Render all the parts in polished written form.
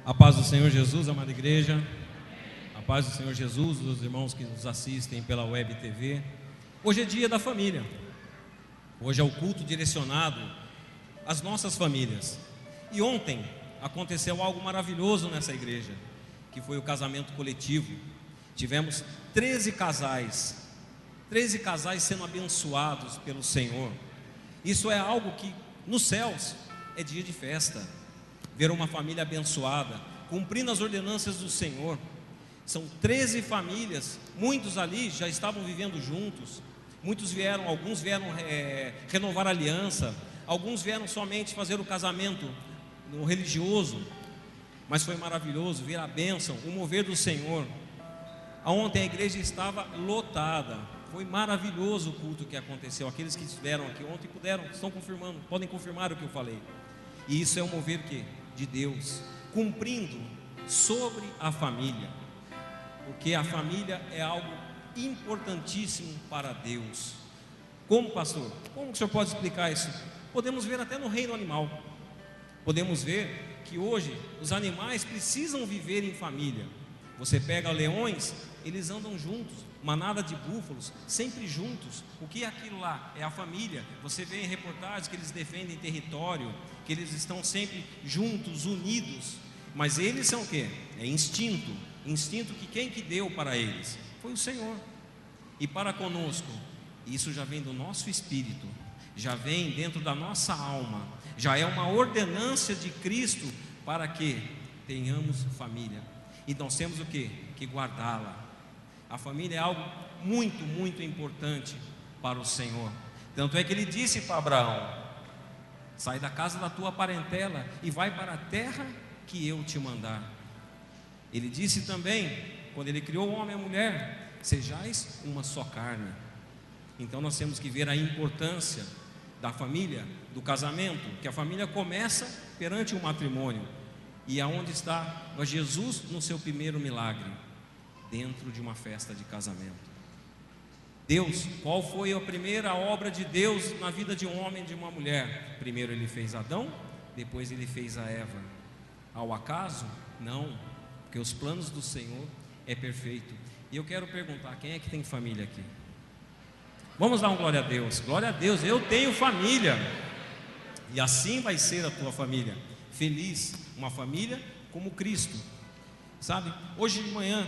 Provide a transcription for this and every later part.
A paz do Senhor Jesus, amada igreja. A paz do Senhor Jesus, os irmãos que nos assistem pela web TV. Hoje é dia da família. Hoje é o culto direcionado às nossas famílias. E ontem aconteceu algo maravilhoso nessa igreja, que foi o casamento coletivo. Tivemos 13 casais sendo abençoados pelo Senhor. Isso é algo que nos céus é dia de festa. Ver uma família abençoada, cumprindo as ordenanças do Senhor. São 13 famílias, muitos ali já estavam vivendo juntos. Alguns vieram renovar a aliança, alguns vieram somente fazer o casamento no religioso. Mas foi maravilhoso ver a bênção, o mover do Senhor. Ontem a igreja estava lotada. Foi maravilhoso o culto que aconteceu. Aqueles que estiveram aqui ontem podem confirmar o que eu falei. E isso é o mover de Deus, cumprindo sobre a família, porque a família é algo importantíssimo para Deus. Como pastor, como o senhor pode explicar isso? Podemos ver até no reino animal. Podemos ver que hoje os animais precisam viver em família. Você pega leões, eles andam juntos, manada de búfalos, sempre juntos. O que é aquilo lá? É a família. Você vê em reportagens que eles defendem território, que eles estão sempre juntos, unidos. Mas eles são o quê? É instinto. Instinto que quem que deu para eles? Foi o Senhor. E para conosco, isso já vem do nosso espírito, já vem dentro da nossa alma, já é uma ordenança de Cristo para que tenhamos família. E nós temos o quê? Que guardá-la. A família é algo muito, muito importante para o Senhor. Tanto é que ele disse para Abraão: sai da casa da tua parentela e vai para a terra que eu te mandar. Ele disse também, quando ele criou o homem e a mulher: sejais uma só carne. Então nós temos que ver a importância da família, do casamento, que a família começa perante o matrimônio. E aonde está Jesus no seu primeiro milagre? Dentro de uma festa de casamento. Deus, qual foi a primeira obra de Deus na vida de um homem e de uma mulher? Primeiro ele fez Adão, depois ele fez a Eva. Ao acaso? Não, porque os planos do Senhor é perfeito. E eu quero perguntar, quem é que tem família aqui? Vamos dar um glória a Deus. Glória a Deus, eu tenho família. E assim vai ser a tua família. Feliz, uma família como Cristo. Sabe, hoje de manhã,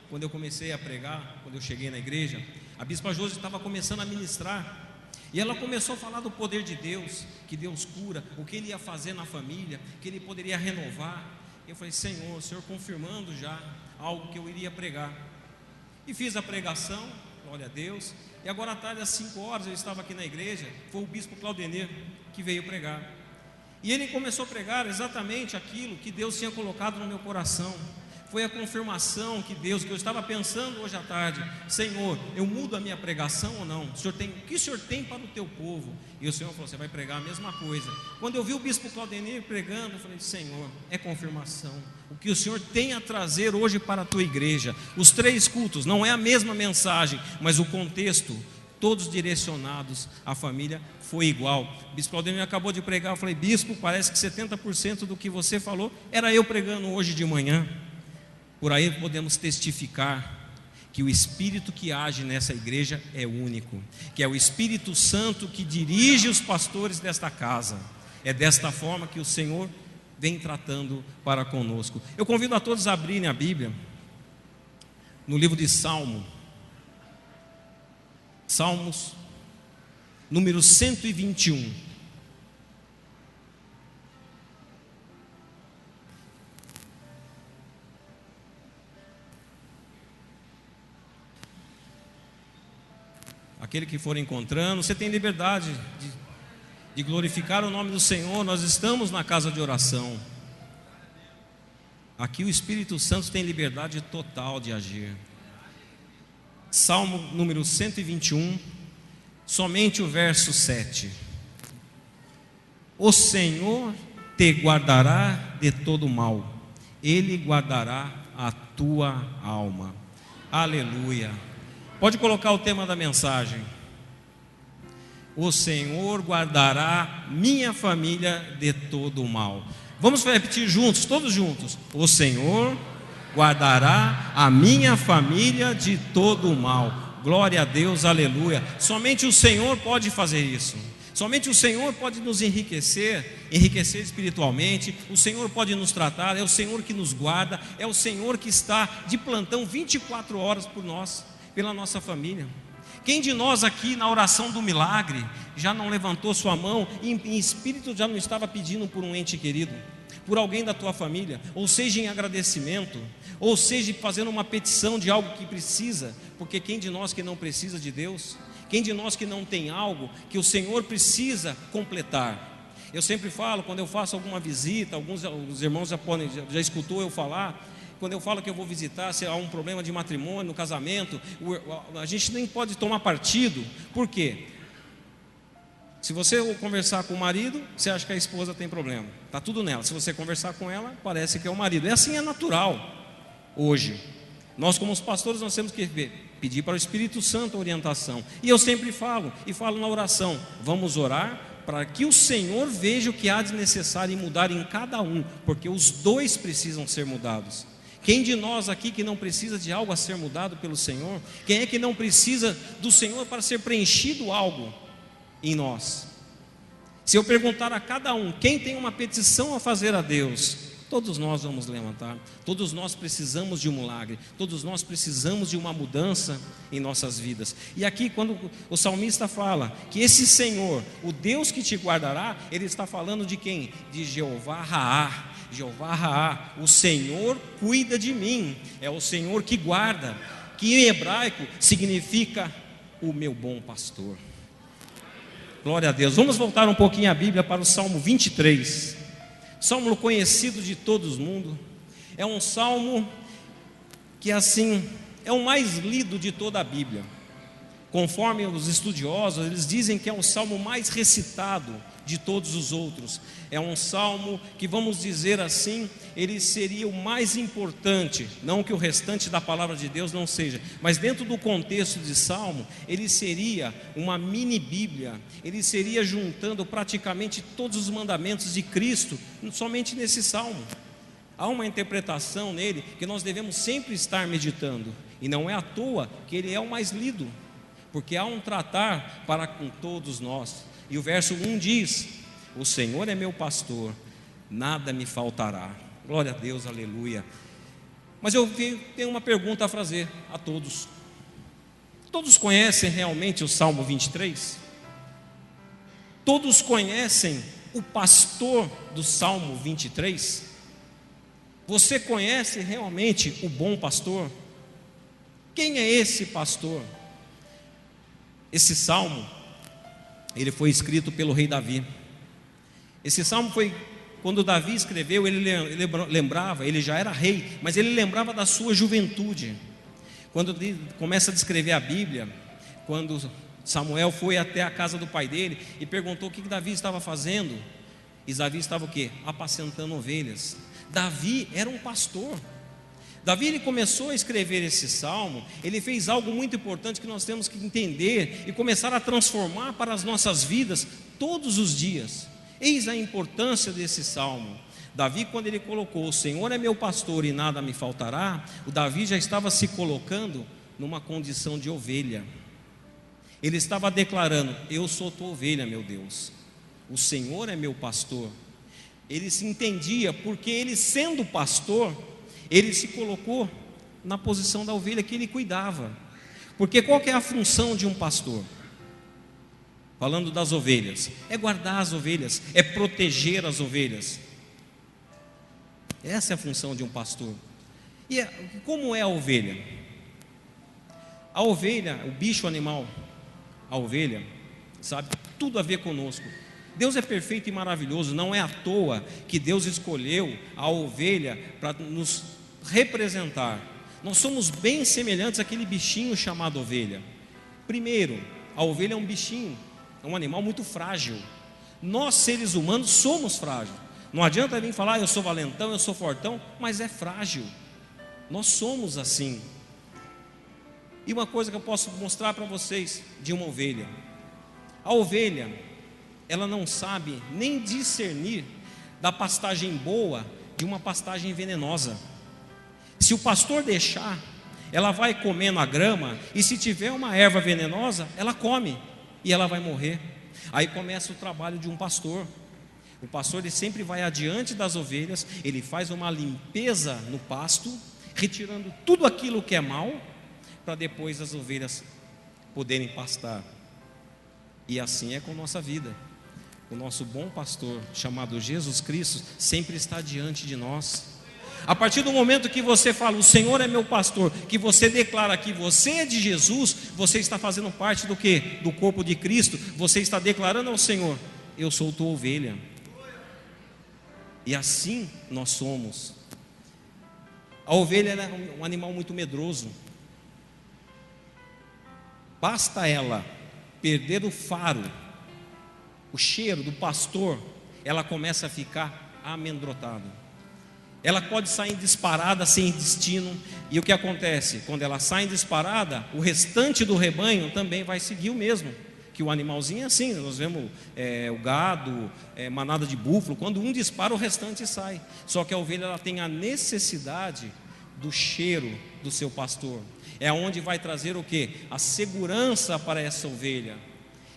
quando eu comecei a pregar, quando eu cheguei na igreja, a bispa Josi estava começando a ministrar. E ela começou a falar do poder de Deus, que Deus cura, o que Ele ia fazer na família, que Ele poderia renovar. Eu falei: Senhor, o Senhor confirmando já algo que eu iria pregar. E fiz a pregação, glória a Deus. E agora à tarde, às 5 horas, eu estava aqui na igreja. Foi o bispo Claudenir que veio pregar. E ele começou a pregar exatamente aquilo que Deus tinha colocado no meu coração. Foi a confirmação que eu estava pensando hoje à tarde: Senhor, eu mudo a minha pregação ou não? O que o Senhor tem para o teu povo? E o Senhor falou: você vai pregar a mesma coisa. Quando eu vi o bispo Claudenir pregando, eu falei: Senhor, é confirmação. O que o Senhor tem a trazer hoje para a tua igreja. Os 3 cultos, não é a mesma mensagem, mas o contexto, todos direcionados à família, foi igual. O bispo Claudenir acabou de pregar. Eu falei: bispo, parece que 70% do que você falou era eu pregando hoje de manhã. Por aí podemos testificar que o Espírito que age nessa igreja é único, que é o Espírito Santo que dirige os pastores desta casa. É desta forma que o Senhor vem tratando para conosco. Eu convido a todos a abrirem a Bíblia no livro de Salmos, número 121. Aquele que for encontrando, você tem liberdade de glorificar o nome do Senhor. Nós estamos na casa de oração. Aqui o Espírito Santo tem liberdade total de agir. Salmo número 121, somente o verso 7. O Senhor te guardará de todo mal, Ele guardará a tua alma. Aleluia. Pode colocar o tema da mensagem: o Senhor guardará minha família de todo o mal. Vamos repetir juntos, todos juntos. O Senhor guardará a minha família de todo o mal. Glória a Deus, aleluia. Somente o Senhor pode fazer isso. Somente o Senhor pode nos enriquecer espiritualmente. O Senhor pode nos tratar, é o Senhor que nos guarda, é o Senhor que está de plantão 24 horas por nós, pela nossa família. Quem de nós aqui na oração do milagre já não levantou sua mão e em espírito já não estava pedindo por um ente querido, por alguém da tua família, ou seja em agradecimento, ou seja fazendo uma petição de algo que precisa, porque quem de nós que não precisa de Deus? Quem de nós que não tem algo que o Senhor precisa completar? Eu sempre falo, quando eu faço alguma visita, os irmãos já escutou eu falar, quando eu falo que eu vou visitar, se há um problema de matrimônio, no casamento, a gente nem pode tomar partido. Por quê? Se você conversar com o marido, você acha que a esposa tem problema, está tudo nela. Se você conversar com ela, parece que é o marido. É assim, é natural hoje. Nós como os pastores, nós temos que pedir para o Espírito Santo a orientação. E eu sempre falo, e falo na oração, vamos orar para que o Senhor veja o que há de necessário e mudar em cada um, porque os dois precisam ser mudados. Quem de nós aqui que não precisa de algo a ser mudado pelo Senhor? Quem é que não precisa do Senhor para ser preenchido algo em nós? Se eu perguntar a cada um, quem tem uma petição a fazer a Deus, todos nós vamos levantar. Todos nós precisamos de um milagre. Todos nós precisamos de uma mudança em nossas vidas. E aqui quando o salmista fala que esse Senhor, o Deus que te guardará, ele está falando de quem? De Jeová Raá. Jeová Raá, o Senhor cuida de mim. É o Senhor que guarda, que em hebraico significa o meu bom pastor. Glória a Deus. Vamos voltar um pouquinho a Bíblia para o Salmo 23. Salmo conhecido de todo o mundo. É um salmo que assim é o mais lido de toda a Bíblia. Conforme os estudiosos, eles dizem que é o salmo mais recitado de todos os outros. É um salmo que, vamos dizer assim, ele seria o mais importante, não que o restante da palavra de Deus não seja, mas dentro do contexto de salmo, ele seria uma mini Bíblia, ele seria juntando praticamente todos os mandamentos de Cristo, somente nesse salmo. Há uma interpretação nele que nós devemos sempre estar meditando, e não é à toa que ele é o mais lido, porque há um tratar para com todos nós. E o verso 1 diz: o Senhor é meu pastor, nada me faltará. Glória a Deus, aleluia. Mas eu tenho uma pergunta a fazer a todos. Todos conhecem realmente o Salmo 23? Todos conhecem o pastor do Salmo 23? Você conhece realmente o bom pastor? Quem é esse pastor? Esse salmo, ele foi escrito pelo rei Davi. Esse salmo foi, quando Davi escreveu, ele lembrava, ele já era rei, mas ele lembrava da sua juventude. Quando ele começa a descrever a Bíblia, quando Samuel foi até a casa do pai dele e perguntou o que Davi estava fazendo, e Davi estava o quê? Apacentando ovelhas. Davi era um pastor. Davi, ele começou a escrever esse salmo, ele fez algo muito importante que nós temos que entender e começar a transformar para as nossas vidas todos os dias. Eis a importância desse salmo. Davi, quando ele colocou: o Senhor é meu pastor e nada me faltará, o Davi já estava se colocando numa condição de ovelha. Ele estava declarando: eu sou tua ovelha, meu Deus, o Senhor é meu pastor. Ele se entendia, porque ele, sendo pastor, ele se colocou na posição da ovelha que ele cuidava. Porque qual que é a função de um pastor? Falando das ovelhas, é guardar as ovelhas, é proteger as ovelhas. Essa é a função de um pastor. E como é a ovelha? A ovelha, o bicho animal, a ovelha, sabe, tudo a ver conosco. Deus é perfeito e maravilhoso, não é à toa que Deus escolheu a ovelha para nos representar. Nós somos bem semelhantes àquele bichinho chamado ovelha. Primeiro, a ovelha é um bichinho, é um animal muito frágil. Nós, seres humanos, somos frágeis. Não adianta vir falar: eu sou valentão, eu sou fortão, mas é frágil. Nós somos assim. E uma coisa que eu posso mostrar para vocês de uma ovelha: a ovelha, ela não sabe nem discernir da pastagem boa de uma pastagem venenosa. Se o pastor deixar, ela vai comendo a grama, e se tiver uma erva venenosa, ela come e ela vai morrer. Aí começa o trabalho de um pastor. O pastor, ele sempre vai adiante das ovelhas, ele faz uma limpeza no pasto, retirando tudo aquilo que é mal, para depois as ovelhas poderem pastar. E assim é com a nossa vida. O nosso bom pastor, chamado Jesus Cristo, sempre está diante de nós. A partir do momento que você fala, o Senhor é meu pastor, que você declara que você é de Jesus, você está fazendo parte do quê? Do corpo de Cristo. Você está declarando ao Senhor: eu sou tua ovelha. E assim nós somos. A ovelha é um animal muito medroso. Basta ela perder o faro, o cheiro do pastor, ela começa a ficar amedrontada. Ela pode sair disparada sem destino. E o que acontece? Quando ela sai disparada, o restante do rebanho também vai seguir o mesmo. Que o animalzinho é assim, nós vemos o gado, manada de búfalo, quando um dispara, o restante sai. Só que a ovelha, ela tem a necessidade do cheiro do seu pastor. É onde vai trazer o quê? A segurança para essa ovelha.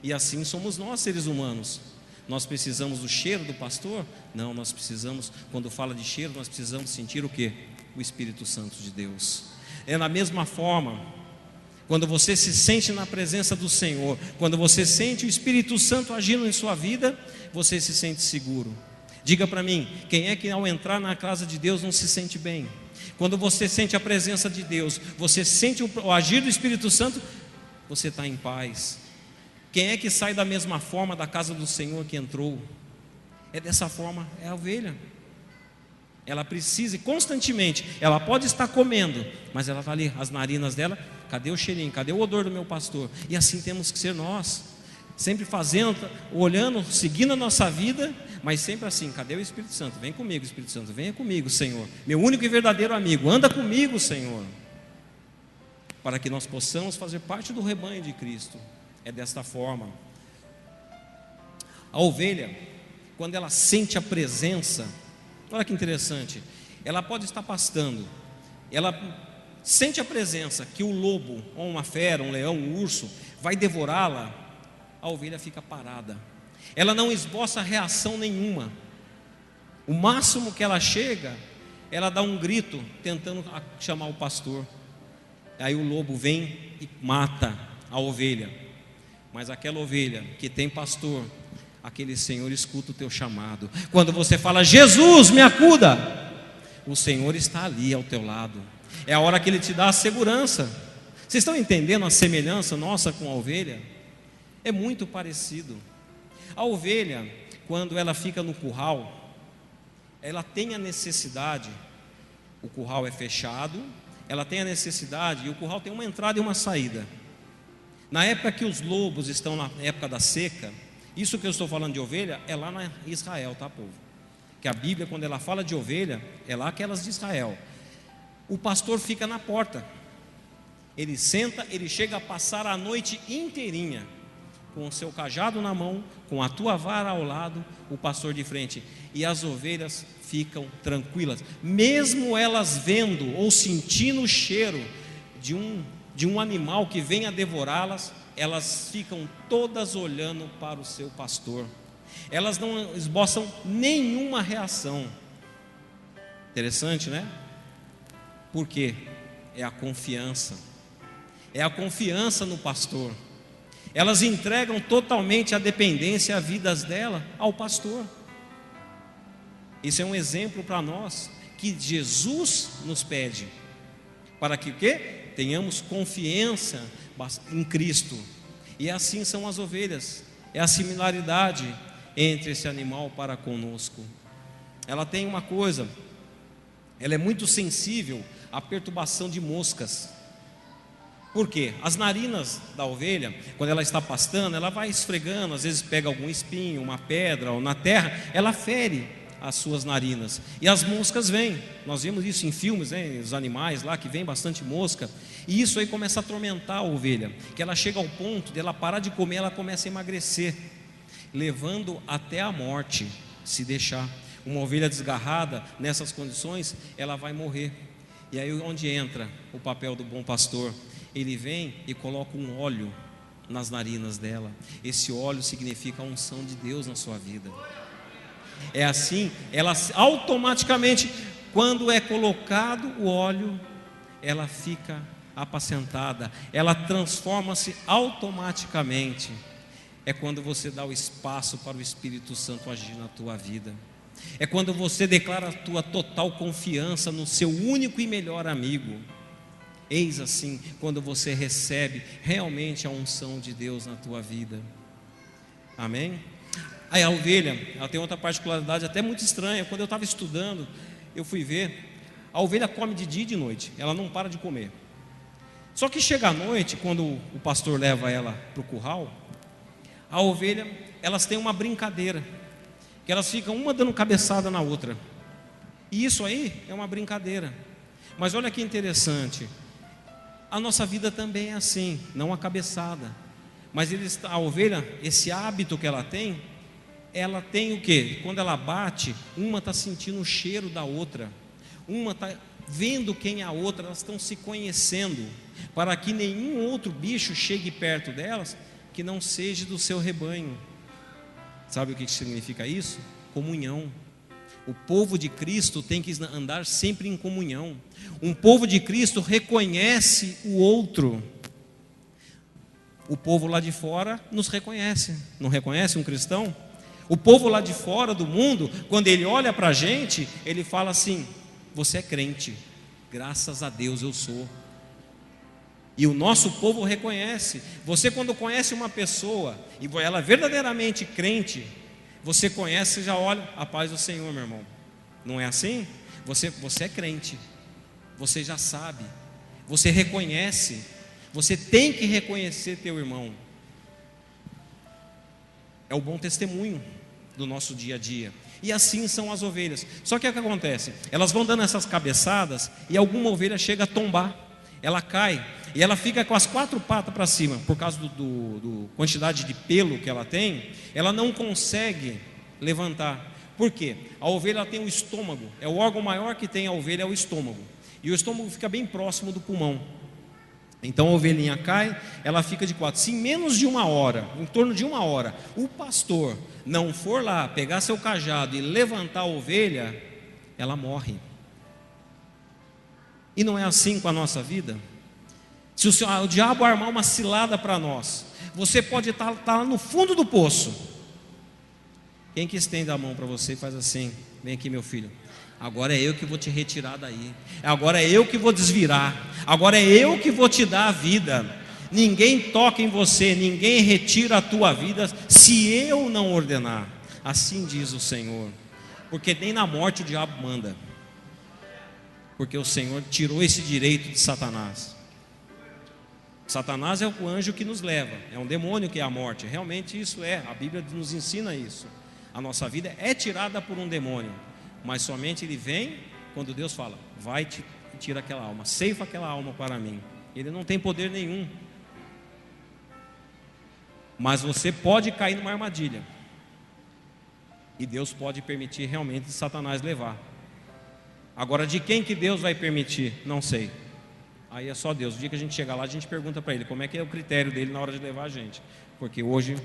E assim somos nós, seres humanos. Nós precisamos do cheiro do pastor? Não, nós precisamos, quando fala de cheiro, nós precisamos sentir o quê? O Espírito Santo de Deus. É da mesma forma, quando você se sente na presença do Senhor, quando você sente o Espírito Santo agindo em sua vida, você se sente seguro. Diga para mim, quem é que ao entrar na casa de Deus não se sente bem? Quando você sente a presença de Deus, você sente o agir do Espírito Santo, você está em paz. Quem é que sai da mesma forma da casa do Senhor que entrou? É dessa forma, é a ovelha. Ela precisa, e constantemente, ela pode estar comendo, mas ela está ali, as narinas dela, cadê o cheirinho, cadê o odor do meu pastor? E assim temos que ser nós, sempre fazendo, olhando, seguindo a nossa vida, mas sempre assim, cadê o Espírito Santo? Vem comigo, Espírito Santo, venha comigo, Senhor, meu único e verdadeiro amigo, anda comigo, Senhor, para que nós possamos fazer parte do rebanho de Cristo. É desta forma. A ovelha, quando ela sente a presença, olha que interessante, ela pode estar pastando, ela sente a presença que o lobo, ou uma fera, um leão, um urso, vai devorá-la, a ovelha fica parada, ela não esboça reação nenhuma. O máximo que ela chega, ela dá um grito, tentando chamar o pastor. Aí o lobo vem e mata a ovelha. Mas aquela ovelha que tem pastor, aquele Senhor escuta o teu chamado. Quando você fala, Jesus, me acuda, o Senhor está ali ao teu lado. É a hora que Ele te dá a segurança. Vocês estão entendendo a semelhança nossa com a ovelha? É muito parecido. A ovelha, quando ela fica no curral, ela tem a necessidade, o curral é fechado, ela tem a necessidade, e o curral tem uma entrada e uma saída. Na época que os lobos estão na época da seca, isso que eu estou falando de ovelha é lá na Israel, tá, povo? Que a Bíblia, quando ela fala de ovelha, é lá aquelas de Israel. O pastor fica na porta, ele senta, ele chega a passar a noite inteirinha, com o seu cajado na mão, com a tua vara ao lado, o pastor de frente, e as ovelhas ficam tranquilas, mesmo elas vendo ou sentindo o cheiro de um animal que vem a devorá-las, elas ficam todas olhando para o seu pastor, elas não esboçam nenhuma reação. Interessante, né? Por quê? É a confiança no pastor. Elas entregam totalmente a dependência, a vidas dela ao pastor. Isso é um exemplo para nós, que Jesus nos pede, para que o quê? Tenhamos confiança em Cristo. E assim são as ovelhas, é a similaridade entre esse animal para conosco. Ela tem uma coisa, ela é muito sensível à perturbação de moscas. Por quê? As narinas da ovelha, quando ela está pastando, ela vai esfregando, às vezes pega algum espinho, uma pedra ou na terra, ela fere as suas narinas, e as moscas vêm. Nós vemos isso em filmes, né? Os animais lá que vem bastante mosca, e isso aí começa a atormentar a ovelha, que ela chega ao ponto de ela parar de comer, ela começa a emagrecer, levando até a morte, se deixar. Uma ovelha desgarrada, nessas condições, ela vai morrer. E aí onde entra o papel do bom pastor? Ele vem e coloca um óleo nas narinas dela. Esse óleo significa a unção de Deus na sua vida. É assim, ela automaticamente, quando é colocado o óleo, ela fica apacentada, ela transforma-se automaticamente. É quando você dá o espaço para o Espírito Santo agir na tua vida. É quando você declara a tua total confiança no seu único e melhor amigo. Eis assim, quando você recebe realmente a unção de Deus na tua vida. Amém? Aí a ovelha, ela tem outra particularidade até muito estranha. Quando eu estava estudando, eu fui ver. A ovelha come de dia e de noite, ela não para de comer. Só que chega à noite, quando o pastor leva ela para o curral, a ovelha, elas têm uma brincadeira, que elas ficam uma dando cabeçada na outra. E isso aí é uma brincadeira. Mas olha que interessante, a nossa vida também é assim, não a cabeçada. Mas a ovelha, esse hábito que ela tem o quê? Quando ela bate, uma está sentindo o cheiro da outra, uma está vendo quem é a outra, elas estão se conhecendo, para que nenhum outro bicho chegue perto delas, que não seja do seu rebanho. Sabe o que significa isso? Comunhão. O povo de Cristo tem que andar sempre em comunhão. Um povo de Cristo reconhece o outro. O povo lá de fora nos reconhece. Não reconhece um cristão? O povo lá de fora do mundo, quando ele olha para a gente, ele fala assim: você é crente, graças a Deus eu sou. E o nosso povo reconhece. Você, quando conhece uma pessoa e ela é verdadeiramente crente, você conhece e já olha: a paz do Senhor, meu irmão. Não é assim? Você é crente, você já sabe, você reconhece, você tem que reconhecer teu irmão. É o bom testemunho do nosso dia a dia. E assim são as ovelhas. Só que o que acontece? Elas vão dando essas cabeçadas e alguma ovelha chega a tombar. Ela cai e ela fica com as 4 patas para cima. Por causa do quantidade de pelo que ela tem, ela não consegue levantar. Por quê? A ovelha ela tem o estômago. É o órgão maior que tem a ovelha, é o estômago. E o estômago fica bem próximo do pulmão. Então a ovelhinha cai, ela fica de 4. Se em menos de 1 hora, em torno de 1 hora, o pastor não for lá pegar seu cajado e levantar a ovelha, ela morre. E não é assim com a nossa vida? Se o diabo armar uma cilada para nós, você pode estar lá no fundo do poço. Quem que estende a mão para você e faz assim: vem aqui, meu filho, agora é eu que vou te retirar daí, agora é eu que vou desvirar, agora é eu que vou te dar a vida. Ninguém toca em você, ninguém retira a tua vida, se eu não ordenar. Assim diz o Senhor. Porque nem na morte o diabo manda, porque o Senhor tirou esse direito de Satanás. Satanás é o anjo que nos leva, é um demônio que é a morte. Realmente isso é, a Bíblia nos ensina isso. A nossa vida é tirada por um demônio, mas somente ele vem quando Deus fala: vai e tira aquela alma, ceifa aquela alma para mim. Ele não tem poder nenhum, mas você pode cair numa armadilha, e Deus pode permitir realmente Satanás levar. Agora, de quem que Deus vai permitir? Não sei. Aí é só Deus. O dia que a gente chegar lá, a gente pergunta para Ele como é que é o critério dele na hora de levar a gente, porque hoje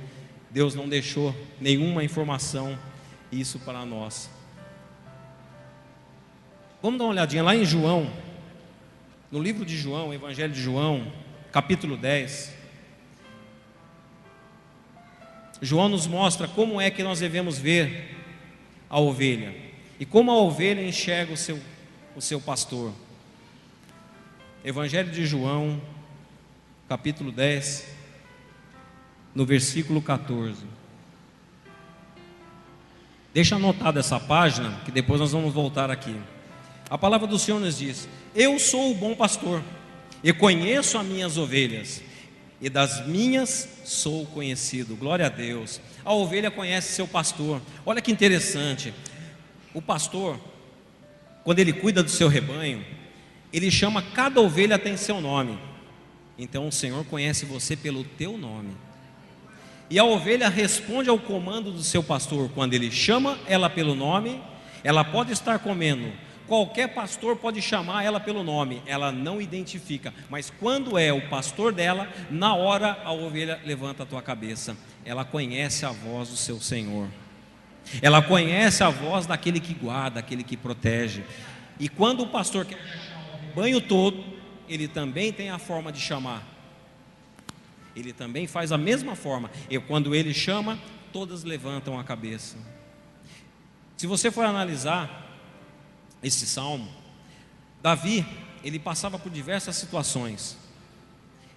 Deus não deixou nenhuma informação isso para nós. Vamos dar uma olhadinha lá em João, no livro de João, Evangelho de João, capítulo 10. João nos mostra como é que nós devemos ver a ovelha e como a ovelha enxerga o seu pastor. Evangelho de João, capítulo 10, no versículo 14. Deixa anotado essa página, que depois nós vamos voltar aqui. A palavra do Senhor nos diz: eu sou o bom pastor, e conheço as minhas ovelhas, e das minhas sou conhecido. Glória a Deus. A ovelha conhece seu pastor. Olha que interessante. O pastor, quando ele cuida do seu rebanho, ele chama cada ovelha, tem seu nome. Então o Senhor conhece você pelo teu nome. E a ovelha responde ao comando do seu pastor quando ele chama ela pelo nome ela pode estar comendo, qualquer pastor pode chamar ela pelo nome, ela não identifica, mas quando é o pastor dela, na hora a ovelha levanta a tua cabeça, ela conhece a voz do seu Senhor, ela conhece a voz daquele que guarda, aquele que protege. E quando o pastor quer chamar o rebanho todo, ele também tem a forma de chamar, ele também faz a mesma forma, e quando ele chama, todas levantam a cabeça. Se você for analisar esse salmo, Davi, ele passava por diversas situações,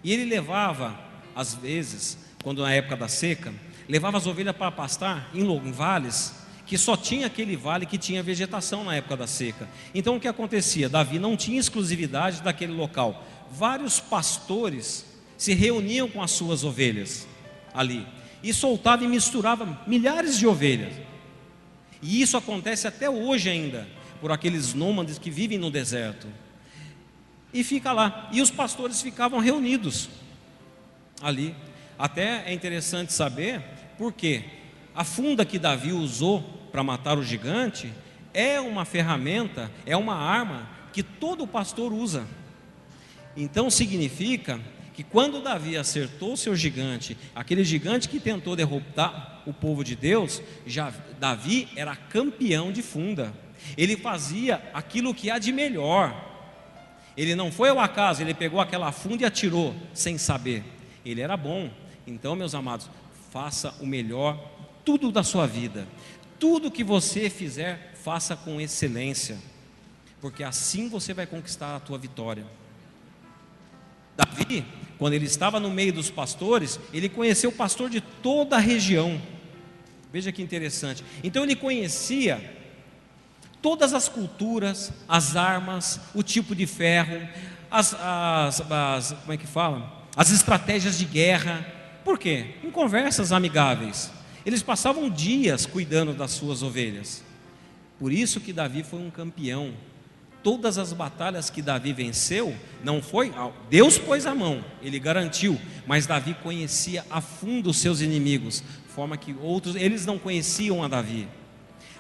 e ele levava, às vezes, quando na época da seca, levava as ovelhas para pastar em vales, que só tinha aquele vale que tinha vegetação na época da seca. Então o que acontecia? Davi não tinha exclusividade daquele local, vários pastores se reuniam com as suas ovelhas ali, e soltava e misturava milhares de ovelhas, e isso acontece até hoje ainda, por aqueles nômades que vivem no deserto, e fica lá, e os pastores ficavam reunidos ali. Até é interessante saber, porque a funda que Davi usou para matar o gigante, é uma ferramenta, é uma arma, que todo pastor usa, então significa, que quando Davi acertou o seu gigante, aquele gigante que tentou derrotar o povo de Deus, Davi era campeão de funda, ele fazia aquilo que há de melhor, ele não foi ao acaso, ele pegou aquela funda e atirou, sem saber, ele era bom. Então, meus amados, faça o melhor, tudo da sua vida, tudo que você fizer, faça com excelência, porque assim você vai conquistar a tua vitória. Davi, quando ele estava no meio dos pastores, ele conheceu o pastor de toda a região, veja que interessante, então ele conhecia todas as culturas, as armas, o tipo de ferro, como é que fala? As estratégias de guerra. Por quê? Em conversas amigáveis, eles passavam dias cuidando das suas ovelhas, por isso que Davi foi um campeão. Todas as batalhas que Davi venceu, não foi, Deus pôs a mão, ele garantiu, mas Davi conhecia a fundo os seus inimigos, de forma que outros, eles não conheciam a Davi.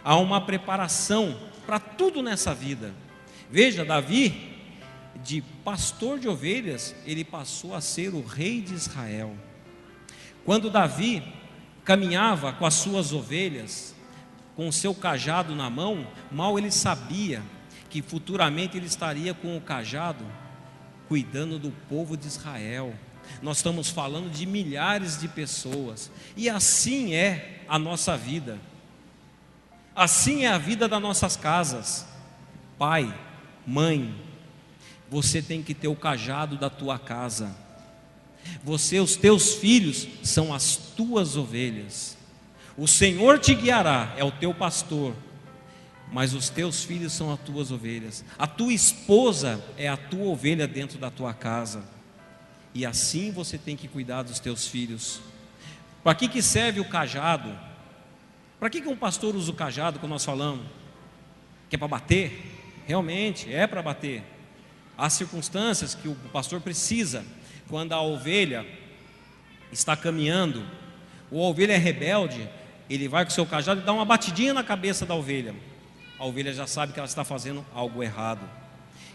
Há uma preparação para tudo nessa vida. Veja, Davi, de pastor de ovelhas, ele passou a ser o rei de Israel. Quando Davi caminhava com as suas ovelhas, com o seu cajado na mão, mal ele sabia que futuramente ele estaria com o cajado cuidando do povo de Israel. Nós estamos falando de milhares de pessoas, e assim é a nossa vida, assim é a vida das nossas casas. Pai, mãe, você tem que ter o cajado da tua casa, os teus filhos são as tuas ovelhas, o Senhor te guiará, é o teu pastor, mas os teus filhos são as tuas ovelhas, a tua esposa é a tua ovelha dentro da tua casa, e assim você tem que cuidar dos teus filhos. Para que serve o cajado? Para que um pastor usa o cajado, como nós falamos? Que é para bater? Realmente é para bater. Há circunstâncias que o pastor precisa, quando a ovelha está caminhando, ou a ovelha é rebelde, ele vai com o seu cajado e dá uma batidinha na cabeça da ovelha. A ovelha já sabe que ela está fazendo algo errado.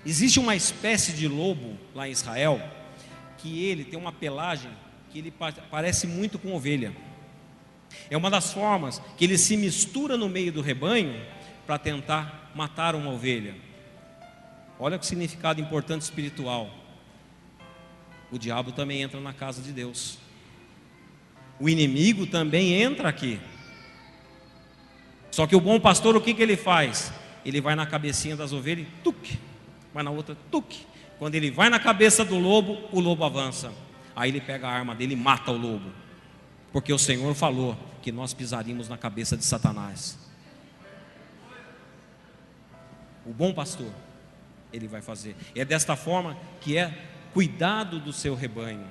Existe uma espécie de lobo lá em Israel, que ele tem uma pelagem que ele parece muito com ovelha. É uma das formas que ele se mistura no meio do rebanho para tentar matar uma ovelha. Olha que significado importante espiritual. O diabo também entra na casa de Deus, o inimigo também entra aqui. Só que o bom pastor, o que ele faz? Ele vai na cabecinha das ovelhas e tuque, vai na outra, tuque. Quando ele vai na cabeça do lobo, o lobo avança. Aí ele pega a arma dele e mata o lobo, porque o Senhor falou que nós pisaríamos na cabeça de Satanás. O bom pastor, ele vai fazer. E é desta forma que é cuidado do seu rebanho.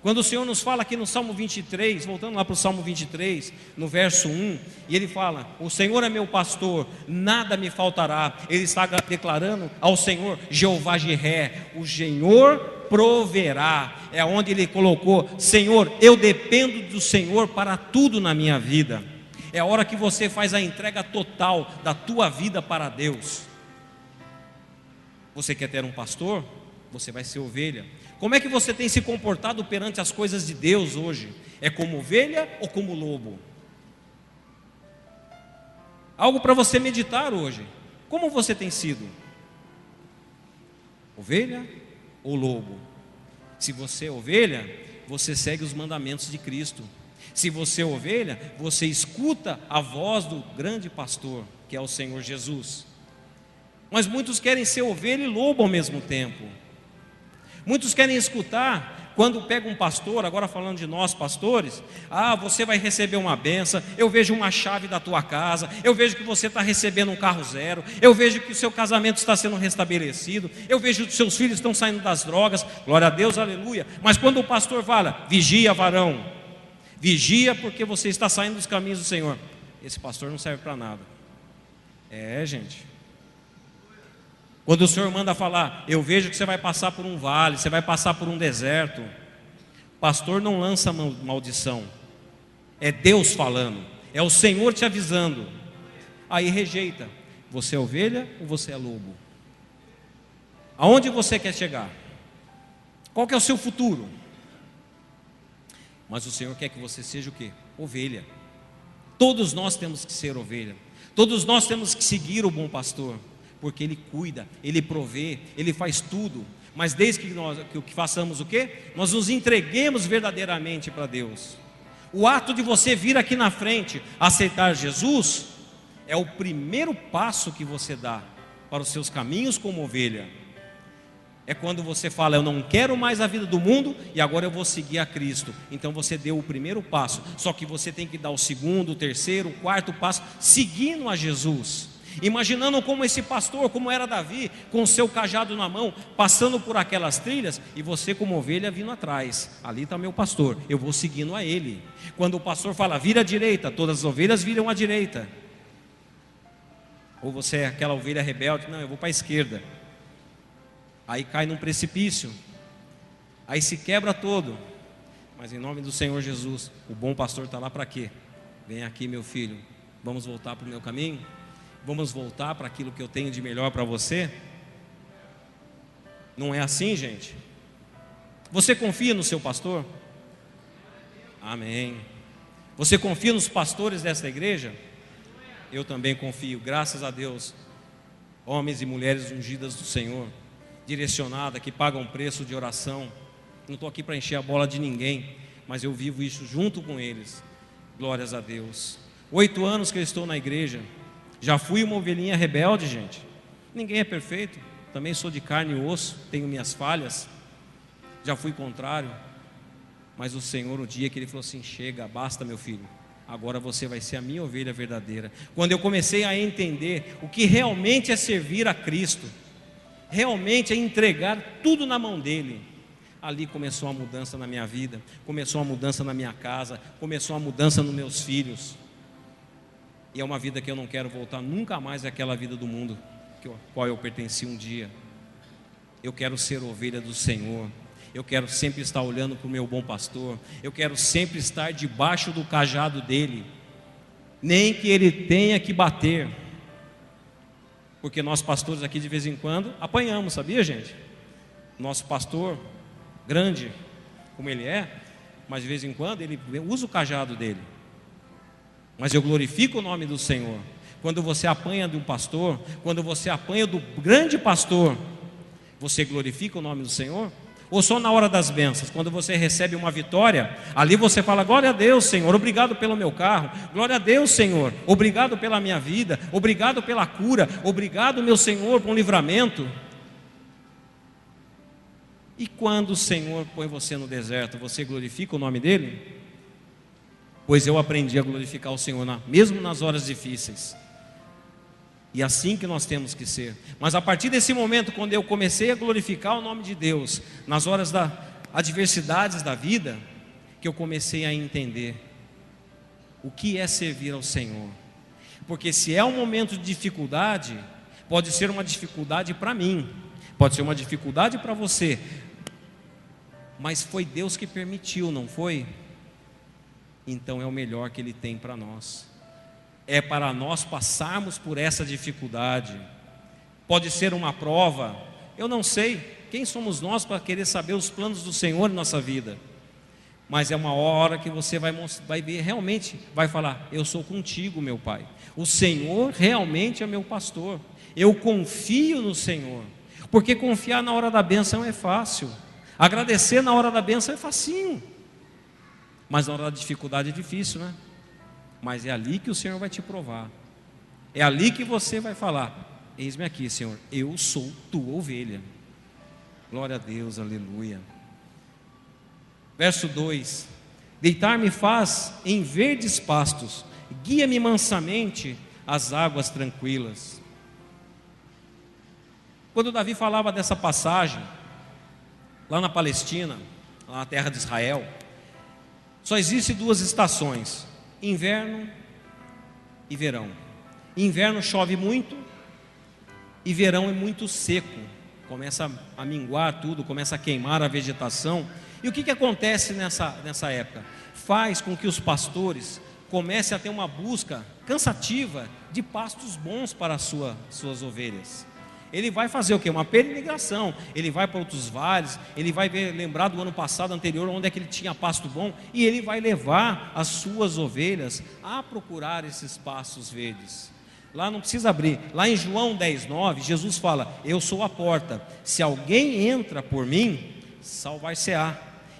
Quando o Senhor nos fala aqui no Salmo 23, voltando lá para o Salmo 23, no verso 1, e ele fala: o Senhor é meu pastor, nada me faltará. Ele está declarando ao Senhor, Jeová Jiré, o Senhor proverá. É onde ele colocou: Senhor, eu dependo do Senhor para tudo na minha vida. É a hora que você faz a entrega total da tua vida para Deus. Você quer ter um pastor? Você vai ser ovelha. Como é que você tem se comportado perante as coisas de Deus hoje? É como ovelha ou como lobo? Algo para você meditar hoje. Como você tem sido? Ovelha ou lobo? Se você é ovelha, você segue os mandamentos de Cristo. Se você é ovelha, você escuta a voz do grande pastor, que é o Senhor Jesus. Mas muitos querem ser ovelha e lobo ao mesmo tempo. Muitos querem escutar, quando pega um pastor, agora falando de nós pastores, você vai receber uma benção, eu vejo uma chave da tua casa, eu vejo que você está recebendo um carro zero, eu vejo que o seu casamento está sendo restabelecido, eu vejo que os seus filhos estão saindo das drogas, glória a Deus, aleluia. Mas quando o pastor fala, vigia varão, vigia porque você está saindo dos caminhos do Senhor, esse pastor não serve para nada. Gente, quando o Senhor manda falar, eu vejo que você vai passar por um vale, você vai passar por um deserto, pastor não lança maldição, é Deus falando, é o Senhor te avisando. Aí rejeita, você é ovelha ou você é lobo? Aonde você quer chegar? Qual que é o seu futuro? Mas o Senhor quer que você seja o quê? Ovelha. Todos nós temos que ser ovelha, todos nós temos que seguir o bom pastor, porque Ele cuida, Ele provê, Ele faz tudo. Mas desde que façamos o quê? Nós nos entreguemos verdadeiramente para Deus. O ato de você vir aqui na frente, aceitar Jesus, é o primeiro passo que você dá para os seus caminhos como ovelha. É quando você fala, eu não quero mais a vida do mundo e agora eu vou seguir a Cristo. Então você deu o primeiro passo, só que você tem que dar o segundo, o terceiro, o quarto passo, seguindo a Jesus. Imaginando como esse pastor, como era Davi, com o seu cajado na mão, passando por aquelas trilhas, e você como ovelha vindo atrás. Ali está meu pastor, eu vou seguindo a ele. Quando o pastor fala, vira à direita, todas as ovelhas viram à direita. Ou você é aquela ovelha rebelde, não, eu vou para a esquerda. Aí cai num precipício, aí se quebra todo. Mas em nome do Senhor Jesus, o bom pastor está lá para quê? Vem aqui, meu filho, vamos voltar para o meu caminho? Vamos voltar para aquilo que eu tenho de melhor para você? Não é assim, gente? Você confia no seu pastor? Amém. Você confia nos pastores desta igreja? Eu também confio, graças a Deus. Homens e mulheres ungidas do Senhor, direcionadas, que pagam preço de oração. Não estou aqui para encher a bola de ninguém, mas eu vivo isso junto com eles. Glórias a Deus. 8 anos que eu estou na igreja. Já fui uma ovelhinha rebelde, gente. Ninguém é perfeito. Também sou de carne e osso, tenho minhas falhas. Já fui contrário. Mas o Senhor, o dia que Ele falou assim, chega, basta, meu filho, agora você vai ser a minha ovelha verdadeira. Quando eu comecei a entender o que realmente é servir a Cristo, realmente é entregar tudo na mão dEle, ali começou a mudança na minha vida, começou a mudança na minha casa, começou a mudança nos meus filhos. E é uma vida que eu não quero voltar nunca mais àquela vida do mundo qual eu pertenci um dia. Eu quero ser ovelha do Senhor. Eu quero sempre estar olhando para o meu bom pastor. Eu quero sempre estar debaixo do cajado dele, nem que ele tenha que bater. Porque nós pastores aqui de vez em quando apanhamos, sabia, gente? Nosso pastor grande, como ele é, mas de vez em quando ele usa o cajado dele. Mas eu glorifico o nome do Senhor. Quando você apanha de um pastor, quando você apanha do grande pastor, você glorifica o nome do Senhor? Ou só na hora das bênçãos, quando você recebe uma vitória, ali você fala, glória a Deus, Senhor, obrigado pelo meu carro, glória a Deus, Senhor, obrigado pela minha vida, obrigado pela cura, obrigado, meu Senhor, por um livramento. E quando o Senhor põe você no deserto, você glorifica o nome dele? Pois eu aprendi a glorificar o Senhor, mesmo nas horas difíceis. E assim que nós temos que ser. Mas a partir desse momento, quando eu comecei a glorificar o nome de Deus, nas horas das adversidades da vida, que eu comecei a entender o que é servir ao Senhor. Porque se é um momento de dificuldade, pode ser uma dificuldade para mim, pode ser uma dificuldade para você, mas foi Deus que permitiu, não foi? Então é o melhor que Ele tem para nós. é para nós passarmos por essa dificuldade. Pode ser uma prova, eu não sei, quem somos nós para querer saber os planos do Senhor em nossa vida? Mas é uma hora que você vai ver, realmente vai falar: eu sou contigo, meu Pai. O Senhor realmente é meu pastor. Eu confio no Senhor. Porque confiar na hora da bênção é fácil. Agradecer na hora da bênção é facinho. Mas na hora da dificuldade é difícil, né? Mas é ali que o Senhor vai te provar. É ali que você vai falar: eis-me aqui, Senhor, eu sou tua ovelha. Glória a Deus, aleluia. Verso 2: deitar-me faz em verdes pastos, guia-me mansamente às águas tranquilas. Quando Davi falava dessa passagem, lá na Palestina, lá na terra de Israel, só existe duas estações: inverno e verão. Inverno chove muito e verão é muito seco, começa a minguar tudo, começa a queimar a vegetação. E o que acontece nessa época? Faz com que os pastores comecem a ter uma busca cansativa de pastos bons para as suas ovelhas. Ele vai fazer o quê? Uma peregrinação. Ele vai para outros vales, ele vai lembrar do ano passado, anterior, onde é que ele tinha pasto bom, e ele vai levar as suas ovelhas a procurar esses pastos verdes. Lá não precisa abrir, lá em João 10:9, Jesus fala: eu sou a porta, se alguém entra por mim, salvar-se-á,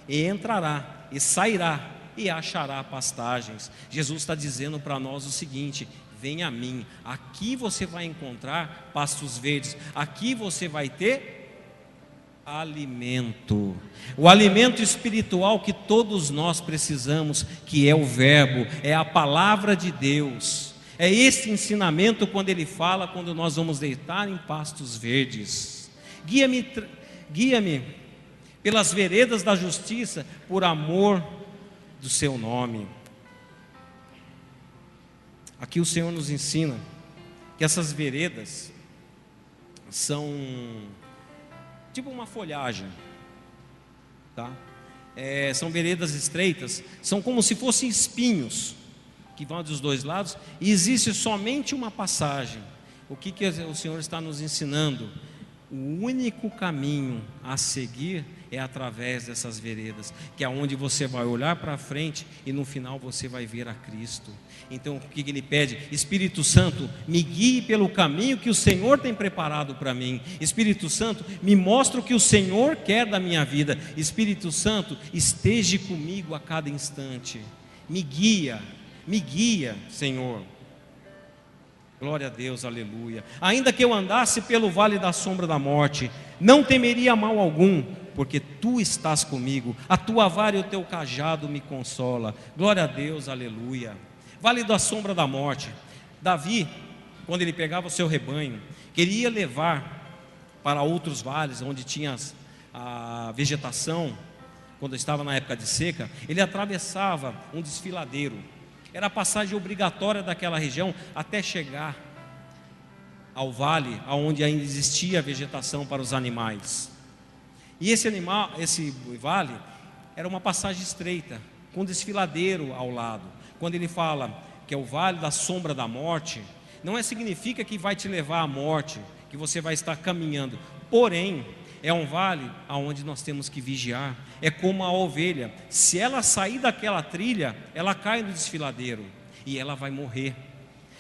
e entrará, e sairá, e achará pastagens. Jesus está dizendo para nós o seguinte: venha a mim, aqui você vai encontrar pastos verdes, aqui você vai ter alimento, o alimento espiritual que todos nós precisamos, que é o verbo, é a palavra de Deus. É esse ensinamento quando ele fala, quando nós vamos deitar em pastos verdes. Guia-me pelas veredas da justiça, por amor do seu nome. Aqui o Senhor nos ensina que essas veredas são tipo uma folhagem, tá? São veredas estreitas, são como se fossem espinhos que vão dos dois lados, e existe somente uma passagem. O que o Senhor está nos ensinando? O único caminho a seguir é através dessas veredas, que é onde você vai olhar para frente e no final você vai ver a Cristo. Então o que ele pede? Espírito Santo, me guie pelo caminho que o Senhor tem preparado para mim. Espírito Santo, me mostra o que o Senhor quer da minha vida. Espírito Santo, esteja comigo a cada instante. Me guia, Senhor. Glória a Deus, aleluia. Ainda que eu andasse pelo vale da sombra da morte, não temeria mal algum, porque tu estás comigo, a tua vara e o teu cajado me consola. Glória a Deus, aleluia. Vale da sombra da morte. Davi, quando ele pegava o seu rebanho, queria levar para outros vales, onde tinha a vegetação, quando estava na época de seca, ele atravessava um desfiladeiro. Era a passagem obrigatória daquela região até chegar ao vale, onde ainda existia vegetação para os animais. E esse vale era uma passagem estreita, com desfiladeiro ao lado. Quando ele fala que é o vale da sombra da morte, não significa que vai te levar à morte, que você vai estar caminhando. Porém, é um vale onde nós temos que vigiar. É como a ovelha, se ela sair daquela trilha, ela cai no desfiladeiro e ela vai morrer.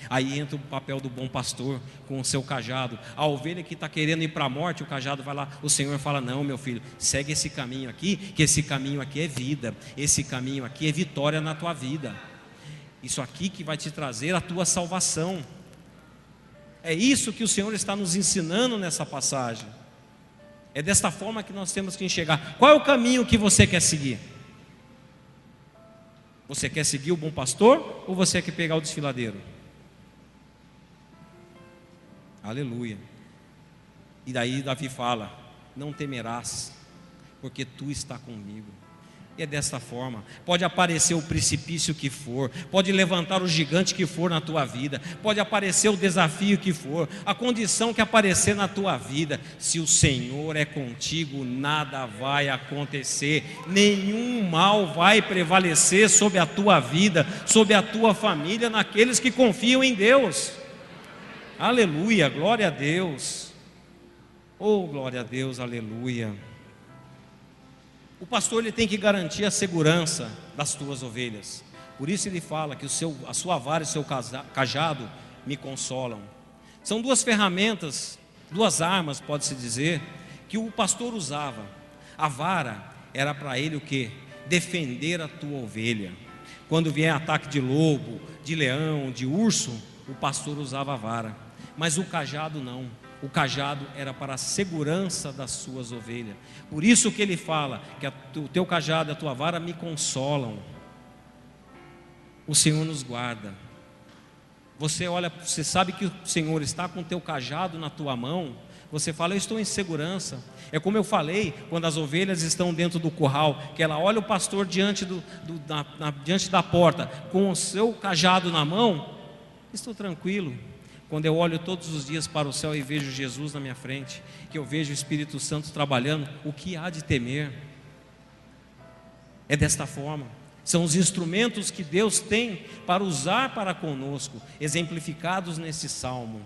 Aí entra o papel do bom pastor com o seu cajado. A ovelha que está querendo ir para a morte, o cajado vai lá, o Senhor fala: não, meu filho, segue esse caminho aqui, que esse caminho aqui é vida, esse caminho aqui é vitória na tua vida, isso aqui que vai te trazer a tua salvação. É isso que o Senhor está nos ensinando nessa passagem. É desta forma que nós temos que enxergar. Qual é o caminho que você quer seguir? Você quer seguir o bom pastor ou você quer pegar o desfiladeiro? Aleluia. E daí Davi fala: não temerás, porque tu está comigo. E é desta forma. Pode aparecer o precipício que for, pode levantar o gigante que for na tua vida, pode aparecer o desafio que for, a condição que aparecer na tua vida. Se o Senhor é contigo, nada vai acontecer, nenhum mal vai prevalecer sobre a tua vida, sobre a tua família, naqueles que confiam em Deus. Aleluia, glória a Deus. Oh, glória a Deus, aleluia. O pastor, ele tem que garantir a segurança das tuas ovelhas. Por isso ele fala que a sua vara e o seu cajado me consolam. São duas ferramentas, duas armas, pode-se dizer, que o pastor usava. A vara era para ele o quê? Defender a tua ovelha. Quando vier ataque de lobo, de leão, de urso, o pastor usava a vara. Mas o cajado não. O cajado era para a segurança das suas ovelhas. Por isso que ele fala que o teu cajado e a tua vara me consolam. O Senhor nos guarda. Você olha, você sabe que o Senhor está com o teu cajado na tua mão. Você fala, eu estou em segurança. É como eu falei, quando as ovelhas estão dentro do curral, que ela olha o pastor diante da porta, com o seu cajado na mão, estou tranquilo. Quando eu olho todos os dias para o céu e vejo Jesus na minha frente, que eu vejo o Espírito Santo trabalhando, o que há de temer? É desta forma. São os instrumentos que Deus tem para usar para conosco, exemplificados nesse salmo.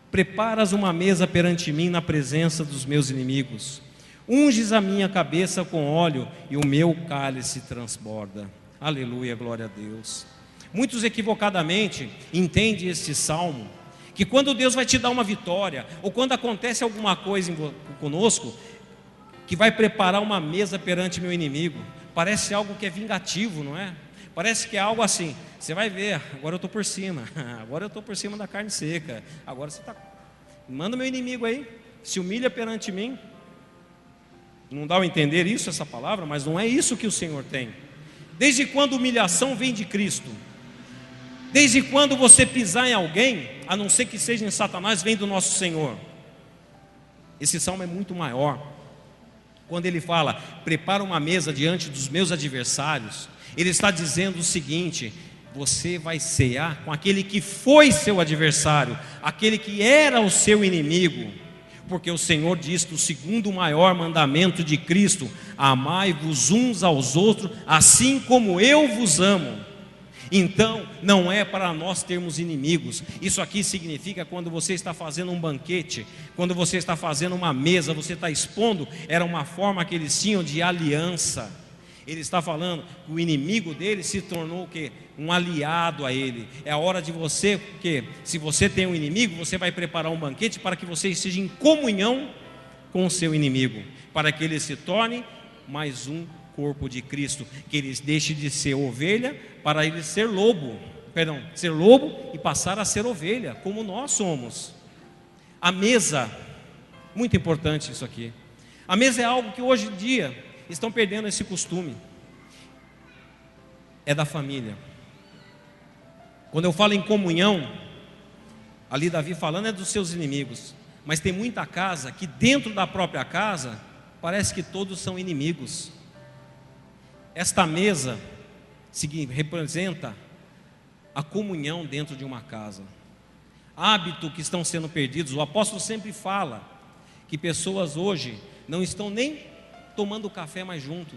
Preparas uma mesa perante mim na presença dos meus inimigos. Unges a minha cabeça com óleo e o meu cálice transborda. Aleluia, glória a Deus. Muitos equivocadamente entendem este salmo, que quando Deus vai te dar uma vitória, ou quando acontece alguma coisa conosco, que vai preparar uma mesa perante meu inimigo, parece algo que é vingativo, não é? Parece que é algo assim, você vai ver, agora eu estou por cima, agora eu estou por cima da carne seca, agora você está, manda meu inimigo aí, se humilha perante mim. Não dá a entender isso, essa palavra, mas não é isso que o Senhor tem. Desde quando humilhação vem de Cristo? Desde quando você pisar em alguém, a não ser que seja em Satanás, vem do nosso Senhor? Esse salmo é muito maior. Quando ele fala, prepara uma mesa diante dos meus adversários, ele está dizendo o seguinte: você vai cear com aquele que foi seu adversário, aquele que era o seu inimigo, porque o Senhor diz que o segundo maior mandamento de Cristo: amai-vos uns aos outros, assim como eu vos amo. Então, não é para nós termos inimigos. Isso aqui significa quando você está fazendo um banquete, quando você está fazendo uma mesa, você está expondo, era uma forma que eles tinham de aliança. Ele está falando que o inimigo dele se tornou o quê? Um aliado a ele. É a hora de você, porque se você tem um inimigo, você vai preparar um banquete para que você esteja em comunhão com o seu inimigo, para que ele se torne mais um corpo de Cristo, que ele deixe de ser ovelha para ele ser lobo, ser lobo e passar a ser ovelha, como nós somos. A mesa, muito importante isso aqui. A mesa é algo que hoje em dia estão perdendo esse costume. É da família. Quando eu falo em comunhão, ali Davi falando é dos seus inimigos, mas tem muita casa que dentro da própria casa parece que todos são inimigos. Esta mesa representa a comunhão dentro de uma casa. Hábitos que estão sendo perdidos. O apóstolo sempre fala que pessoas hoje não estão nem tomando café mais junto,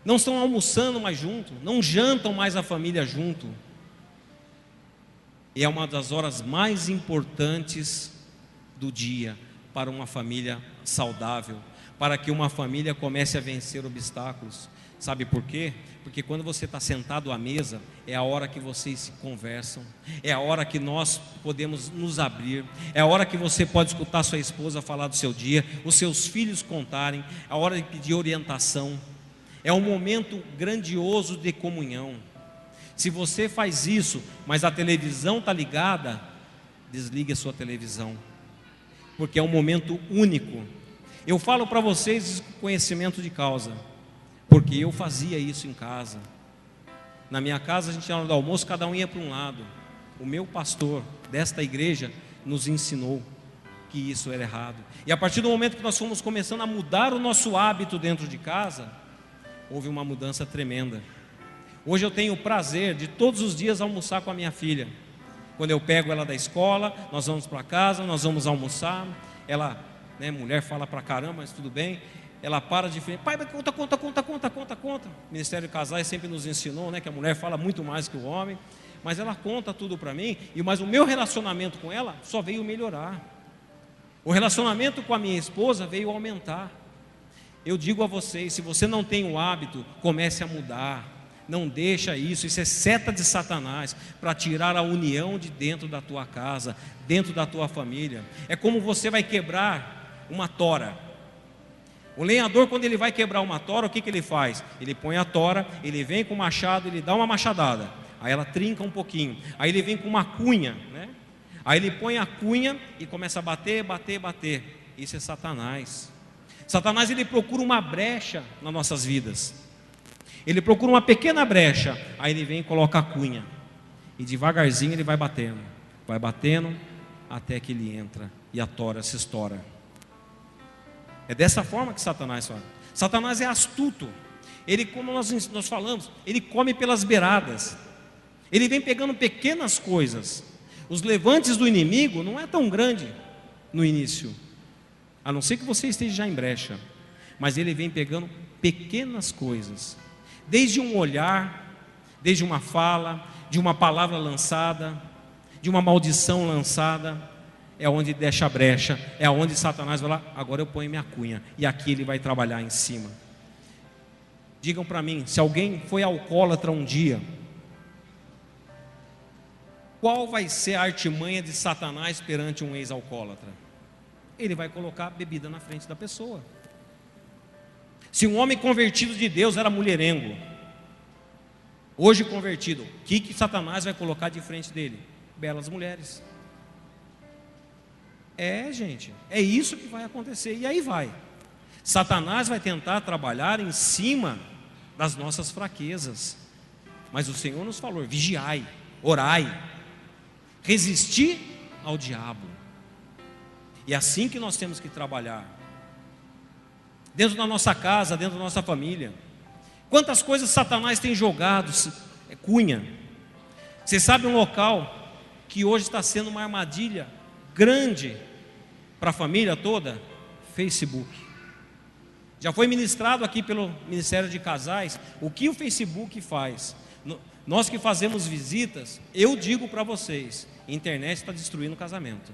não estão almoçando mais junto, não jantam mais a família junto. E é uma das horas mais importantes do dia para uma família saudável, para que uma família comece a vencer obstáculos. Sabe por quê? Porque quando você está sentado à mesa, é a hora que vocês se conversam, é a hora que nós podemos nos abrir, é a hora que você pode escutar sua esposa falar do seu dia, os seus filhos contarem, a hora de orientação. É um momento grandioso de comunhão. Se você faz isso, mas a televisão está ligada, desligue a sua televisão, porque é um momento único. Eu falo para vocês com conhecimento de causa, porque eu fazia isso em casa. Na minha casa a gente, na hora do almoço, cada um ia para um lado. O meu pastor desta igreja nos ensinou. que isso era errado. E a partir do momento que nós fomos começando a mudar o nosso hábito dentro de casa, houve uma mudança tremenda. Hoje eu tenho o prazer de todos os dias almoçar com a minha filha. Quando eu pego ela da escola, nós vamos para casa, nós vamos almoçar. Ela, mulher fala pra caramba, mas tudo bem. Ela para de frente, pai, conta. O Ministério de Casais sempre nos ensinou, que a mulher fala muito mais que o homem. Mas ela conta tudo para mim, mas o meu relacionamento com ela só veio melhorar. O relacionamento com a minha esposa veio aumentar. Eu digo a vocês, se você não tem o hábito, comece a mudar. Não deixa isso é seta de Satanás para tirar a união de dentro da tua casa, dentro da tua família. É como você vai quebrar uma tora. O lenhador, quando ele vai quebrar uma tora, o que ele faz? Ele põe a tora, ele vem com o machado, ele dá uma machadada, aí ela trinca um pouquinho, aí ele vem com uma cunha, aí ele põe a cunha e começa a bater. Isso é Satanás. Satanás, ele procura uma brecha nas nossas vidas. Ele procura uma pequena brecha, aí ele vem e coloca a cunha, e devagarzinho ele vai batendo, até que ele entra e a tora se estoura. É dessa forma que Satanás faz. Satanás é astuto. Ele, como nós falamos, ele come pelas beiradas. Ele vem pegando pequenas coisas. Os levantes do inimigo não é tão grande no início, a não ser que você esteja já em brecha, mas ele vem pegando pequenas coisas, desde um olhar, desde uma fala, de uma palavra lançada, de uma maldição lançada, é onde deixa a brecha, é onde Satanás vai lá, agora eu ponho minha cunha, e aqui ele vai trabalhar em cima. Digam para mim, se alguém foi alcoólatra um dia, qual vai ser a artimanha de Satanás perante um ex-alcoólatra? Ele vai colocar bebida na frente da pessoa. Se um homem convertido de Deus era mulherengo, hoje convertido, o que Satanás vai colocar de frente dele? Belas mulheres. Gente, é isso que vai acontecer, e aí vai. Satanás vai tentar trabalhar em cima das nossas fraquezas, mas o Senhor nos falou: vigiai, orai, resistir ao diabo. E é assim que nós temos que trabalhar, dentro da nossa casa, dentro da nossa família. Quantas coisas Satanás tem jogado, cunha. Você sabe um local que hoje está sendo uma armadilha grande para a família toda? Facebook. Já foi ministrado aqui pelo Ministério de Casais o que o Facebook faz. Nós que fazemos visitas, eu digo para vocês, a internet está destruindo o casamento.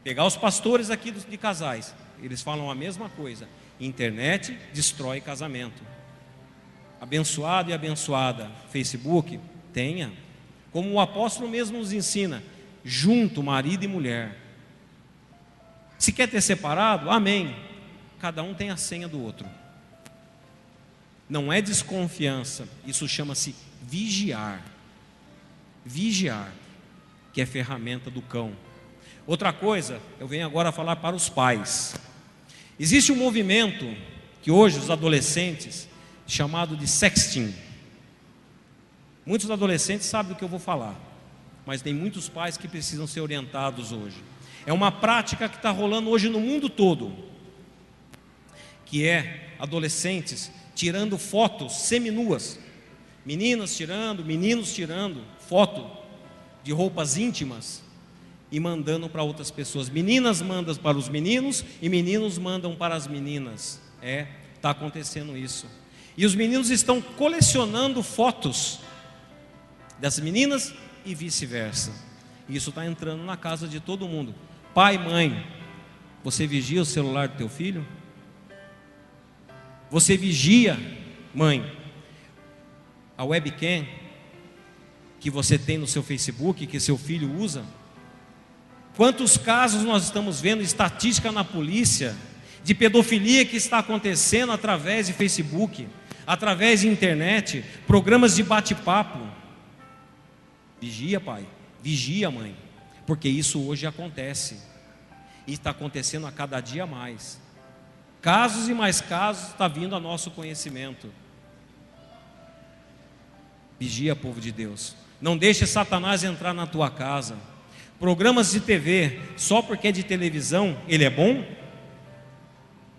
Pegar os pastores aqui de casais, eles falam a mesma coisa: internet destrói casamento. Abençoado e abençoada, Facebook, tenha, como o apóstolo mesmo nos ensina, junto, marido e mulher. Se quer ter separado, amém, cada um tem a senha do outro. Não é desconfiança, isso chama-se vigiar. Vigiar, que é ferramenta do cão. Outra coisa, eu venho agora falar para os pais. Existe um movimento que hoje os adolescentes, chamado de sexting. Muitos adolescentes sabem do que eu vou falar, mas tem muitos pais que precisam ser orientados hoje. É uma prática que está rolando hoje no mundo todo, que é adolescentes tirando fotos seminuas, meninas tirando, meninos tirando foto de roupas íntimas e mandando para outras pessoas. Meninas mandam para os meninos e meninos mandam para as meninas. Está acontecendo isso. E os meninos estão colecionando fotos das meninas e vice-versa. Isso está entrando na casa de todo mundo. Pai, mãe, você vigia o celular do teu filho? Você vigia, mãe, a webcam que você tem no seu Facebook, que seu filho usa? Quantos casos nós estamos vendo, estatística na polícia, de pedofilia que está acontecendo através de Facebook, através de internet, programas de bate-papo? Vigia, pai, vigia, mãe, porque isso hoje acontece, e está acontecendo a cada dia mais. Casos e mais casos está vindo a nosso conhecimento. Vigia, povo de Deus, não deixe Satanás entrar na tua casa, Programas de TV, só porque é de televisão, ele é bom?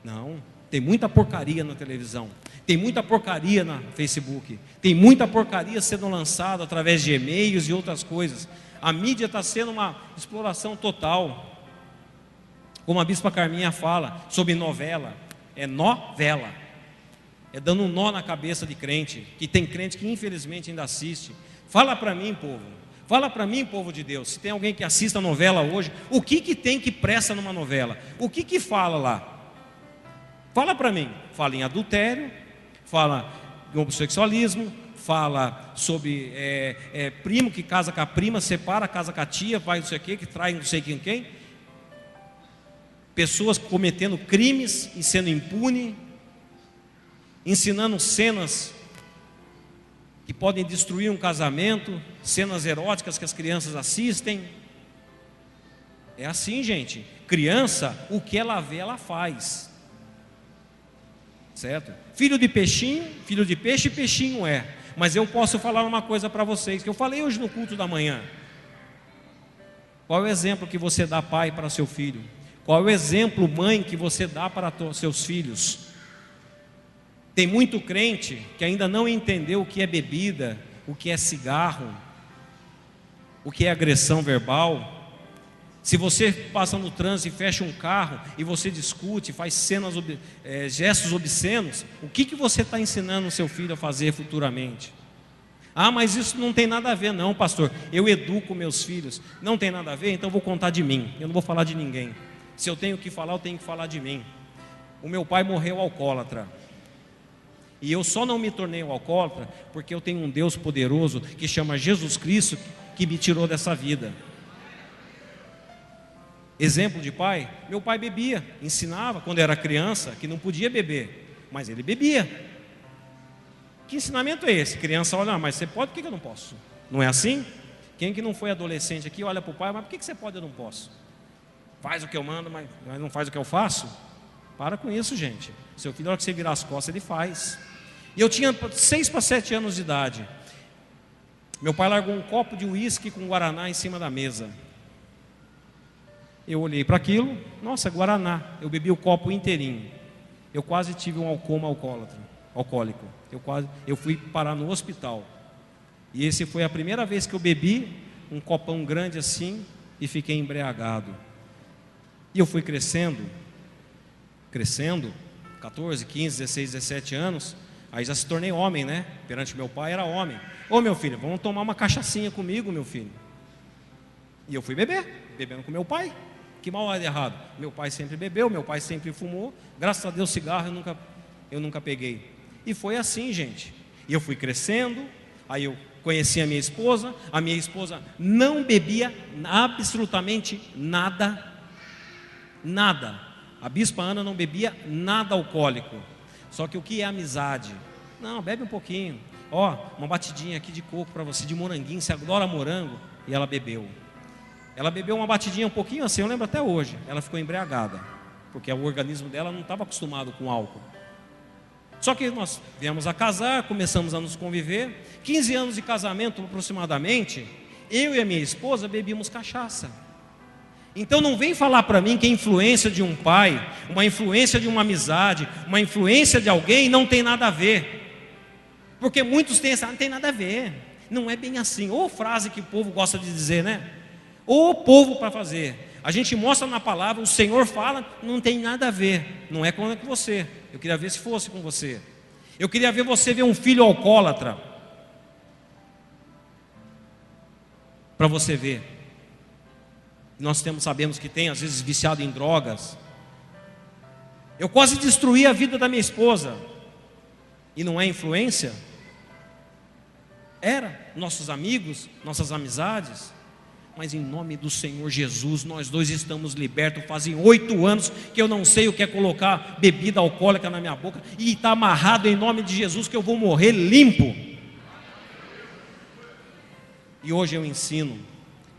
Não, tem muita porcaria na televisão, tem muita porcaria no Facebook, tem muita porcaria sendo lançada através de e-mails e outras coisas. A mídia está sendo uma exploração total. Como a bispa Carminha fala sobre novela, é novela, é dando um nó na cabeça de crente, que tem crente que infelizmente ainda assiste. Fala para mim, povo, fala para mim, povo de Deus, se tem alguém que assista a novela hoje, o que tem que presta numa novela? O que fala lá? Fala para mim. Fala em adultério, fala em homossexualismo, fala sobre primo que casa com a prima, separa, casa com a tia, vai não sei o que trai não sei quem. Pessoas cometendo crimes e sendo impune, ensinando cenas que podem destruir um casamento, cenas eróticas que as crianças assistem. É assim, gente. Criança, o que ela vê, ela faz. Certo? Filho de peixinho, filho de peixe, peixinho é. Mas eu posso falar uma coisa para vocês, que eu falei hoje no culto da manhã. Qual é o exemplo que você dá, pai, para seu filho? Qual é o exemplo, mãe, que você dá para seus filhos? Tem muito crente que ainda não entendeu o que é bebida, o que é cigarro, o que é agressão verbal. Se você passa no trânsito e fecha um carro e você discute, faz gestos obscenos, o que você está ensinando o seu filho a fazer futuramente? Ah, mas isso não tem nada a ver. Não, pastor, eu educo meus filhos. Não tem nada a ver, então eu vou contar de mim, eu não vou falar de ninguém. Se eu tenho que falar, eu tenho que falar de mim. O meu pai morreu alcoólatra, e eu só não me tornei um alcoólatra porque eu tenho um Deus poderoso que chama Jesus Cristo, que me tirou dessa vida. Exemplo de pai, meu pai bebia, ensinava quando era criança que não podia beber, mas ele bebia. Que ensinamento é esse? Criança olha, mas você pode, por que eu não posso? Não é assim? Quem que não foi adolescente aqui olha para o pai, mas por que você pode e eu não posso? Faz o que eu mando, mas não faz o que eu faço? Para com isso, gente. Seu filho, na hora que você virar as costas, ele faz. E eu tinha 6 para 7 anos de idade. Meu pai largou um copo de uísque com guaraná em cima da mesa. Eu olhei para aquilo, nossa, guaraná. Eu bebi o copo inteirinho. Eu quase tive um coma alcoólico. Eu fui parar no hospital. E esse foi a primeira vez que eu bebi um copão grande assim e fiquei embriagado. E eu fui crescendo, 14, 15, 16, 17 anos. Aí já se tornei homem, né? Perante meu pai era homem. Ô meu filho, vamos tomar uma cachaçinha comigo, meu filho. E eu fui bebendo com meu pai. Que mal há de errado? Meu pai sempre bebeu, meu pai sempre fumou. Graças a Deus, cigarro eu nunca peguei. E foi assim, gente. E eu fui crescendo. Aí eu conheci a minha esposa não bebia absolutamente nada. Nada. A bispa Ana não bebia nada alcoólico. Só que o que é amizade? Não, bebe um pouquinho. Ó, uma batidinha aqui de coco para você, de moranguinho, você adora morango. E ela bebeu. Ela bebeu uma batidinha um pouquinho assim, eu lembro até hoje. Ela ficou embriagada, porque o organismo dela não estava acostumado com álcool. Só que nós viemos a casar, começamos a nos conviver. 15 anos de casamento aproximadamente, eu e a minha esposa bebíamos cachaça. Então não vem falar para mim que a influência de um pai, uma influência de uma amizade, uma influência de alguém não tem nada a ver. Porque muitos têm essa, não tem nada a ver. Não é bem assim. Ou frase que o povo gosta de dizer, né? Ou povo para fazer. A gente mostra na palavra, o Senhor fala, não tem nada a ver. Não é com você. Eu queria ver se fosse com você. Eu queria ver você ver um filho alcoólatra. Para você ver. Nós sabemos que tem, às vezes, viciado em drogas. Eu quase destruí a vida da minha esposa. E não é influência? Era, nossos amigos, nossas amizades. Mas em nome do Senhor Jesus, nós dois estamos libertos. Fazem 8 anos que eu não sei o que é colocar bebida alcoólica na minha boca. E está amarrado em nome de Jesus que eu vou morrer limpo. E hoje eu ensino,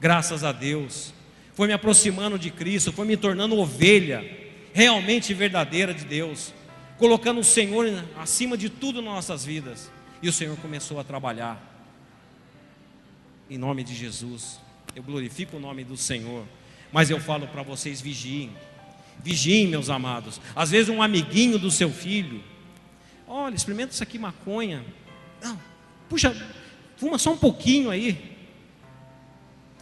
graças a Deus. Foi me aproximando de Cristo, foi me tornando ovelha realmente verdadeira de Deus, colocando o Senhor acima de tudo nas nossas vidas. E o Senhor começou a trabalhar em nome de Jesus. eu glorifico o nome do Senhor, mas eu falo para vocês: vigiem, vigiem, meus amados. Às vezes um amiguinho do seu filho, olha, experimenta isso aqui, maconha. Não, puxa, fuma só um pouquinho aí.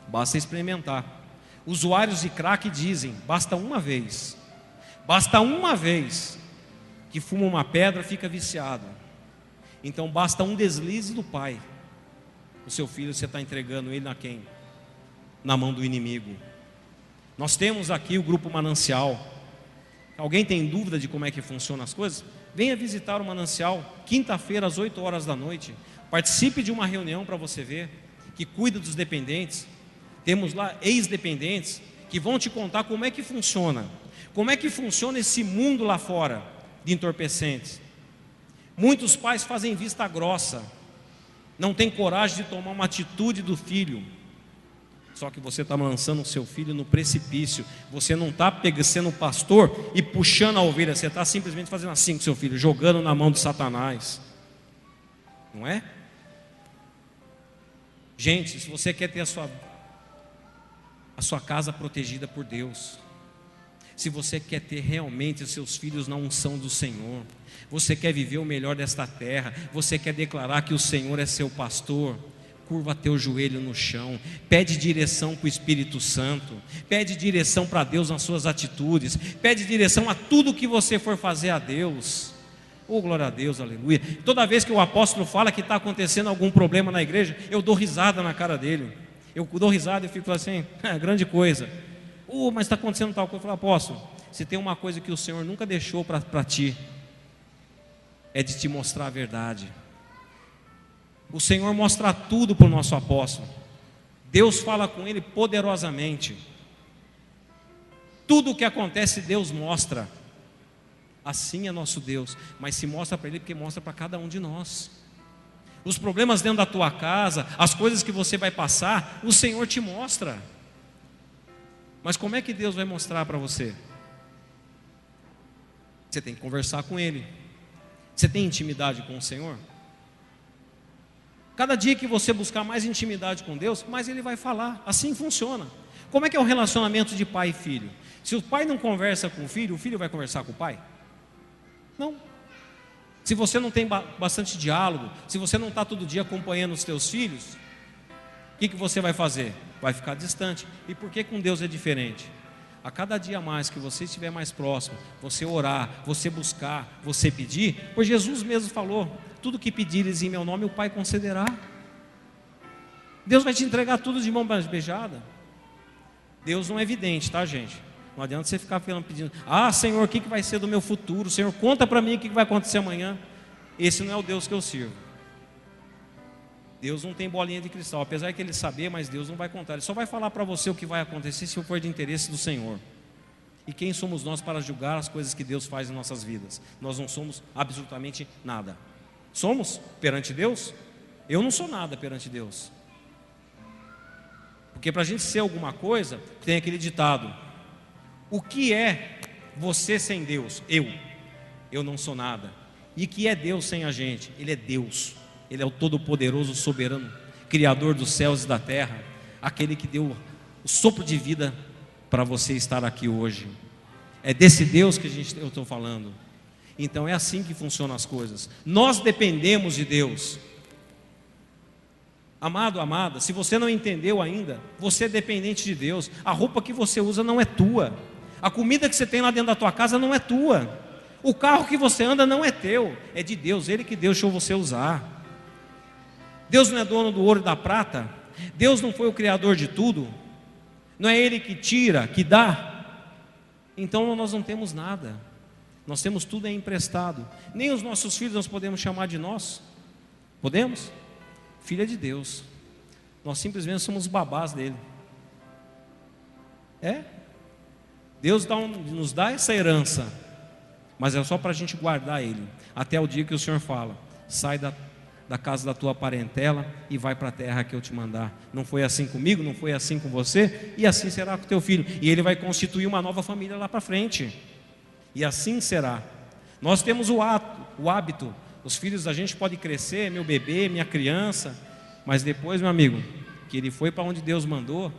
Basta experimentar. Usuários de crack dizem: basta uma vez que fuma uma pedra, fica viciado. Então basta um deslize do pai, o seu filho, você está entregando ele na quem? Na mão do inimigo. Nós temos aqui o grupo Manancial. Alguém tem dúvida de como é que funcionam as coisas? Venha visitar o Manancial, quinta-feira às 8 horas da noite. Participe de uma reunião para você ver, que cuida dos dependentes. Temos lá ex-dependentes que vão te contar como é que funciona. Como é que funciona esse mundo lá fora de entorpecentes. Muitos pais fazem vista grossa, não tem coragem de tomar uma atitude do filho. Só que você está lançando o seu filho no precipício. Você não está sendo o pastor e puxando a ovelha. Você está simplesmente fazendo assim com o seu filho, jogando na mão de Satanás. Não é? Gente, se você quer ter a sua casa protegida por Deus, se você quer ter realmente os seus filhos na unção do Senhor, você quer viver o melhor desta terra, você quer declarar que o Senhor é seu pastor, curva teu joelho no chão, pede direção para o Espírito Santo, pede direção para Deus nas suas atitudes, pede direção a tudo que você for fazer a Deus. Oh, glória a Deus, aleluia. Toda vez que o apóstolo fala que está acontecendo algum problema na igreja, eu dou risada na cara dele. Eu dou risada e fico assim, grande coisa. Mas está acontecendo tal coisa. Eu falo: apóstolo, se tem uma coisa que o Senhor nunca deixou para ti, é de te mostrar a verdade. O Senhor mostra tudo para o nosso apóstolo. Deus fala com ele poderosamente. Tudo o que acontece, Deus mostra. Assim é nosso Deus. Mas se mostra para ele porque mostra para cada um de nós. Os problemas dentro da tua casa, as coisas que você vai passar, o Senhor te mostra. Mas como é que Deus vai mostrar para você? Você tem que conversar com Ele. Você tem intimidade com o Senhor? Cada dia que você buscar mais intimidade com Deus, mais Ele vai falar. Assim funciona. Como é que é o relacionamento de pai e filho? Se o pai não conversa com o filho vai conversar com o pai? Não. Se você não tem bastante diálogo, se você não está todo dia acompanhando os teus filhos, o que você vai fazer? Vai ficar distante. E por que com Deus é diferente? A cada dia mais que você estiver mais próximo, você orar, você buscar, você pedir, pois Jesus mesmo falou: tudo que pedires em meu nome o Pai concederá. Deus vai te entregar tudo de mão beijada. Deus não é evidente, tá, gente? Não adianta você ficar pedindo: Senhor, o que vai ser do meu futuro? Senhor, conta para mim o que vai acontecer amanhã. Esse não é o Deus que eu sirvo. Deus não tem bolinha de cristal, apesar que Ele saber, mas Deus não vai contar. Ele só vai falar para você o que vai acontecer se for de interesse do Senhor. E quem somos nós para julgar as coisas que Deus faz em nossas vidas? Nós não somos absolutamente nada. Somos perante Deus? Eu não sou nada perante Deus. Porque para a gente ser alguma coisa, tem aquele ditado: o que é você sem Deus? Eu não sou nada. E que é Deus sem a gente? Ele é Deus. Ele é o todo-poderoso, soberano, Criador dos céus e da terra, aquele que deu o sopro de vida para você estar aqui hoje. É desse Deus que eu estou falando. Então é assim que funcionam as coisas. Nós dependemos de Deus. Amado, amada, se você não entendeu ainda, você é dependente de Deus. A roupa que você usa não é tua. A comida que você tem lá dentro da tua casa não é tua. O carro que você anda não é teu, é de Deus. Ele que deixou você usar. Deus não é dono do ouro e da prata. Deus não foi o criador de tudo. Não é Ele que tira, que dá. Então nós não temos nada. Nós temos tudo emprestado. Nem os nossos filhos nós podemos chamar de nós. Podemos? Filho é de Deus. Nós simplesmente somos babás dele. Deus nos dá essa herança, mas é só para a gente guardar ele, até o dia que o Senhor fala: sai da casa da tua parentela e vai para a terra que eu te mandar. Não foi assim comigo, não foi assim com você, e assim será com teu filho. E ele vai constituir uma nova família lá para frente. E assim será. Nós temos o hábito. Os filhos da gente podem crescer, meu bebê, minha criança, mas depois, meu amigo, que ele foi para onde Deus mandou,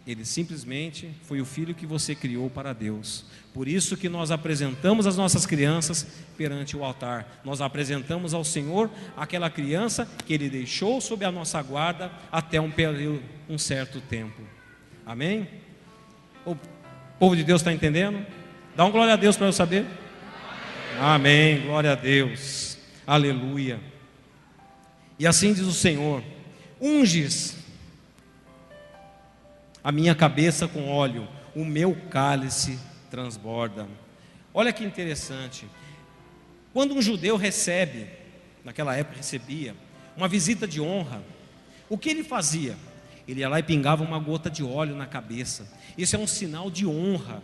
ele simplesmente foi o filho que você criou para Deus. Por isso que nós apresentamos as nossas crianças perante o altar. Nós apresentamos ao Senhor aquela criança que Ele deixou sob a nossa guarda até um certo tempo. Amém? O povo de Deus está entendendo? Dá um glória a Deus para eu saber. Amém, glória a Deus. Aleluia. E assim diz o Senhor: unges a minha cabeça com óleo, o meu cálice transborda. Olha que interessante. Quando um judeu recebe, naquela época recebia, uma visita de honra, o que ele fazia? Ele ia lá e pingava uma gota de óleo na cabeça. Isso é um sinal de honra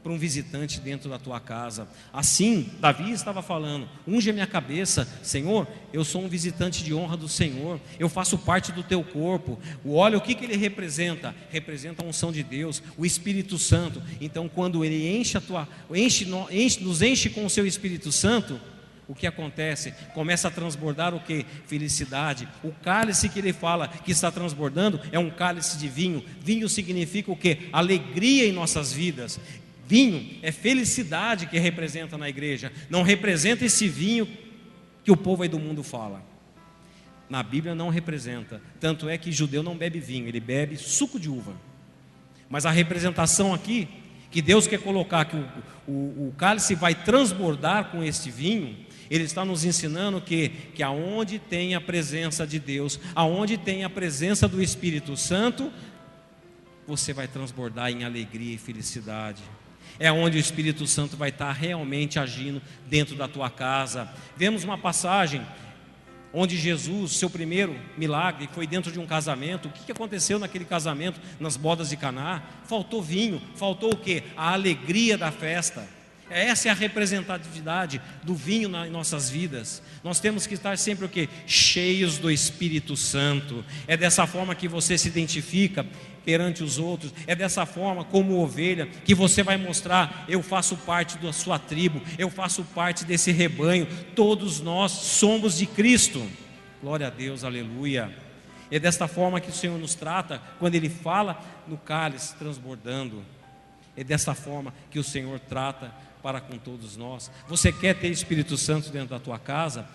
para um visitante dentro da tua casa. Assim, Davi estava falando: unge a minha cabeça, Senhor, eu sou um visitante de honra do Senhor, eu faço parte do teu corpo. O óleo, o que ele representa? Representa a unção de Deus, o Espírito Santo. Então, quando ele nos enche com o seu Espírito Santo, o que acontece? Começa a transbordar o que? Felicidade. O cálice que ele fala que está transbordando é um cálice de vinho. Vinho significa o que? Alegria em nossas vidas. Vinho é felicidade que representa na igreja. Não representa esse vinho que o povo aí do mundo fala. Na Bíblia não representa. Tanto é que judeu não bebe vinho, ele bebe suco de uva. Mas a representação aqui, que Deus quer colocar, que o cálice vai transbordar com este vinho, Ele está nos ensinando que aonde tem a presença de Deus, aonde tem a presença do Espírito Santo, você vai transbordar em alegria e felicidade. É onde o Espírito Santo vai estar realmente agindo dentro da tua casa. Vemos uma passagem onde Jesus, seu primeiro milagre foi dentro de um casamento. O que aconteceu naquele casamento, nas bodas de Caná? Faltou vinho, faltou o quê? A alegria da festa. Essa é a representatividade do vinho em nossas vidas. Nós temos que estar sempre o quê? Cheios do Espírito Santo. É dessa forma que você se identifica perante os outros. É dessa forma, como ovelha, que você vai mostrar: eu faço parte da sua tribo, eu faço parte desse rebanho. Todos nós somos de Cristo. Glória a Deus, aleluia. É desta forma que o Senhor nos trata quando Ele fala no cálice transbordando. É dessa forma que o Senhor trata para com todos nós. Você quer ter Espírito Santo dentro da tua casa?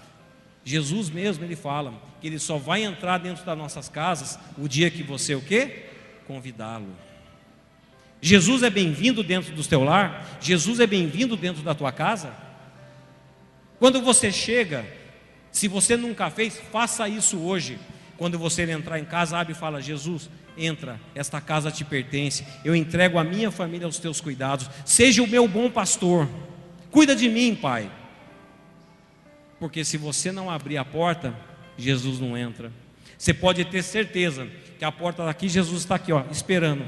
Jesus mesmo, Ele fala que Ele só vai entrar dentro das nossas casas o dia que você o quê? Convidá-lo. Jesus é bem-vindo dentro do teu lar? Jesus é bem-vindo dentro da tua casa? Quando você chega, se você nunca fez, faça isso hoje. Quando você entrar em casa, abre e fala: Jesus, entra, esta casa te pertence, eu entrego a minha família aos teus cuidados, seja o meu bom pastor, cuida de mim, Pai. Porque se você não abrir a porta, Jesus não entra. Você pode ter certeza que a porta daqui, Jesus está aqui, ó, esperando.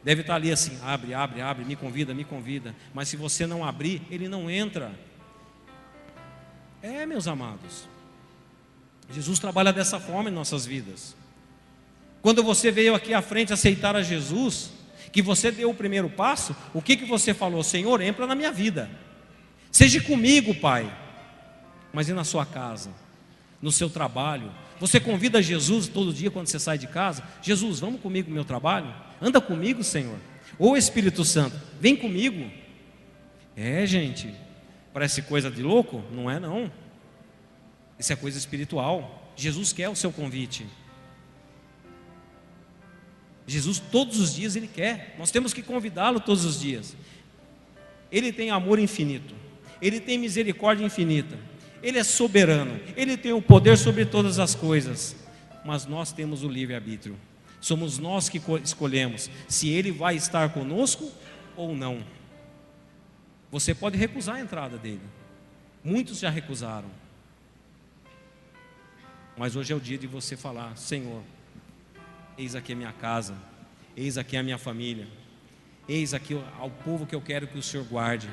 Deve estar ali assim: abre, abre, abre, me convida, me convida. Mas se você não abrir, Ele não entra. Meus amados, Jesus trabalha dessa forma em nossas vidas. Quando você veio aqui à frente aceitar a Jesus, que você deu o primeiro passo, o que você falou? Senhor, entra na minha vida, seja comigo, Pai. Mas e na sua casa, no seu trabalho? Você convida Jesus todo dia quando você sai de casa: Jesus, vamos comigo no meu trabalho? Anda comigo, Senhor. Ou Espírito Santo, vem comigo. Gente, parece coisa de louco? Não é não. Isso é coisa espiritual. Jesus quer o seu convite. Jesus todos os dias Ele quer. Nós temos que convidá-lo todos os dias. Ele tem amor infinito, Ele tem misericórdia infinita, Ele é soberano, Ele tem o poder sobre todas as coisas. Mas nós temos o livre-arbítrio. Somos nós que escolhemos se Ele vai estar conosco ou não. Você pode recusar a entrada dEle. Muitos já recusaram. Mas hoje é o dia de você falar: Senhor, eis aqui a minha casa, eis aqui a minha família, eis aqui ao povo que eu quero que o Senhor guarde.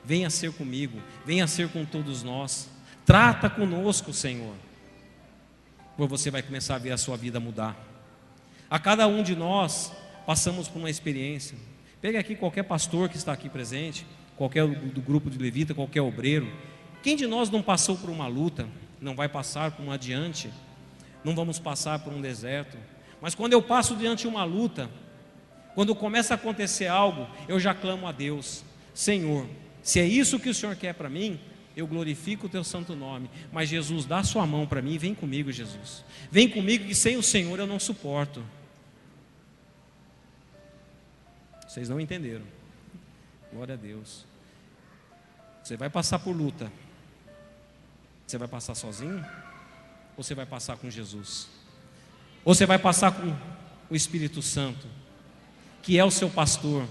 Venha ser comigo, venha ser com todos nós. Trata conosco, Senhor. Pois você vai começar a ver a sua vida mudar. A cada um de nós passamos por uma experiência. Pega aqui qualquer pastor que está aqui presente, qualquer do grupo de levita, qualquer obreiro. Quem de nós não passou por uma luta? Não vai passar por um adiante? Não vamos passar por um deserto? Mas quando eu passo diante de uma luta, quando começa a acontecer algo, eu já clamo a Deus: Senhor, se é isso que o Senhor quer para mim, eu glorifico o teu santo nome. Mas Jesus, dá a sua mão para mim e vem comigo, Jesus. Vem comigo, que sem o Senhor eu não suporto. Vocês não entenderam. Glória a Deus. Você vai passar por luta. Você vai passar sozinho? Ou você vai passar com Jesus? Ou você vai passar com o Espírito Santo, que é o seu pastor,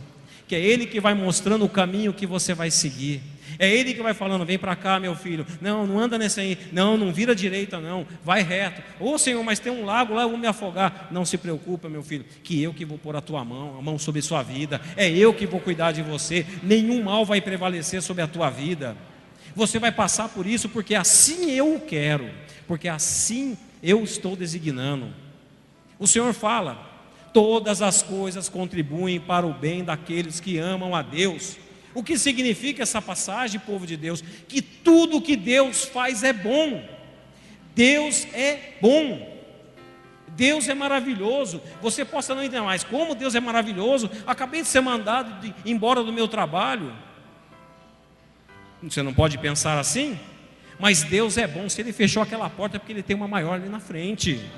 que é Ele que vai mostrando o caminho que você vai seguir. É Ele que vai falando: vem para cá, meu filho, não anda nesse aí, não vira direita não, vai reto. Ô Senhor, mas tem um lago lá, eu vou me afogar. Não se preocupa, meu filho, que eu que vou pôr a mão sobre a sua vida, é eu que vou cuidar de você, nenhum mal vai prevalecer sobre a tua vida. Você vai passar por isso porque assim eu o quero, porque assim eu estou designando. O Senhor fala: todas as coisas contribuem para o bem daqueles que amam a Deus. O que significa essa passagem, povo de Deus? Que tudo que Deus faz é bom. Deus é bom. Deus é maravilhoso. Você possa não entender mais como Deus é maravilhoso. Acabei de ser mandado embora do meu trabalho. Você não pode pensar assim? Mas Deus é bom. Se Ele fechou aquela porta é porque Ele tem uma maior ali na frente.